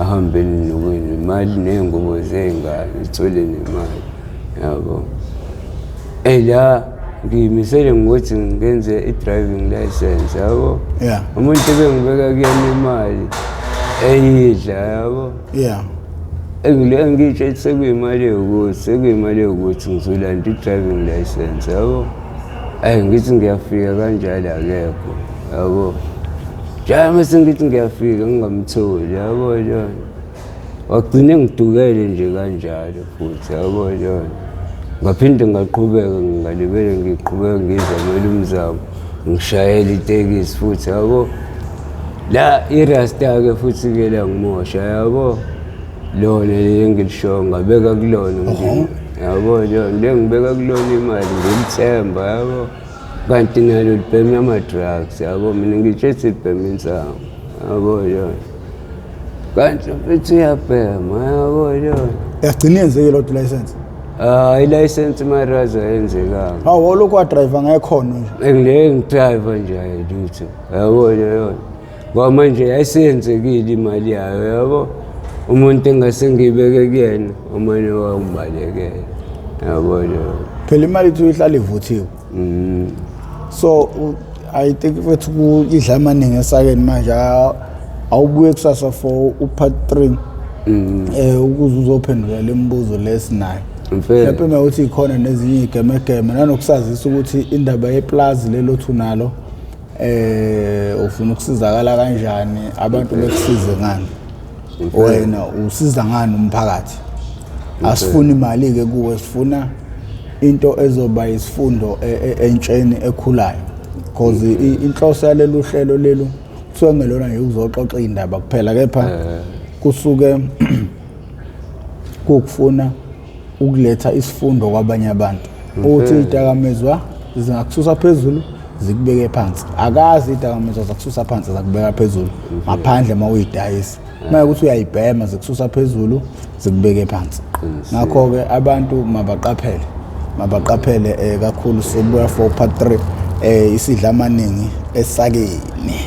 ahambe nemali ney'ngubo zey'ngane ithole nemali yabo la ngiyimisele ngokuthi ngenze i-driving license yabo umuntu ebengibeka kuyena imali eyidla yabo ngitsho ethi sekuyimali yokuthi ngizolanda i-driving license yabo ngithi ngiyafika kanjalo akekho yabo njalo mase ngithi ngiyafika ngingamtholi yabo wagcine ngidukele nje kanjalo futhi yabo ngaphinde ngaqhubeka ngalibele ngiqhubeka ngizamela umzamo ngishayela itekisi futhi yabo la irasta-ke futhi-ke la ngimosha yabo lona le ngilisho ngabeka kulona yabo le ngibeka kulona imali ngilithemba yabo kanti nalo libheme ama-drugs yabo mina ngitshethi libheme insango yabo kanti mfethu uyabhema yabo yagcina yenzeke lodwa license i-license maraza yenzekanga wolokhu wadrayiva ngekhono nje ngile ngidrayiva nje ayilutho yabo ngoba manje yayisenzekile imali yayo yabo umuntu engase ngiyibeke kuyena umane wangibalekela yabo phela imali ithi ihlala ivuthiwe so I think ukuthi kuyidla amaningi esakeni manje awubuye kusasa for upart 3 ukuze uzophendula lembuzo lesinayo lapho uma uthi ikhona nezinye igemegeme nanokusazisa ukuthi indaba yeplaza lelo thunalo ufuna ukusizakala kanjani abantu bekusize ngani wena usiza ngani umphakathi asifuna imali ke kuwe sifuna into ezoba isifundo entsheni ekhulayo because inhloso yalelo hlelo lelo kuthiwa ngelona nje ukuzoxoxa indaba kuphela kepha kusuke kukufuna ukuletha isifundo kwabanye abantu ukuthi izidakamizwa zingakususa phezulu zikubeke phansi. Akazi izidakamizwa zakususa phansi zakubeka phezulu ngaphandle uma uyidayisa. Uma ukuthi uyayibhema zikususa phezulu zikubeke phansi. Ngakho-ke abantu mabaqaphele kakhulu. Sibuya for part 3 isidla amaningi esakeni.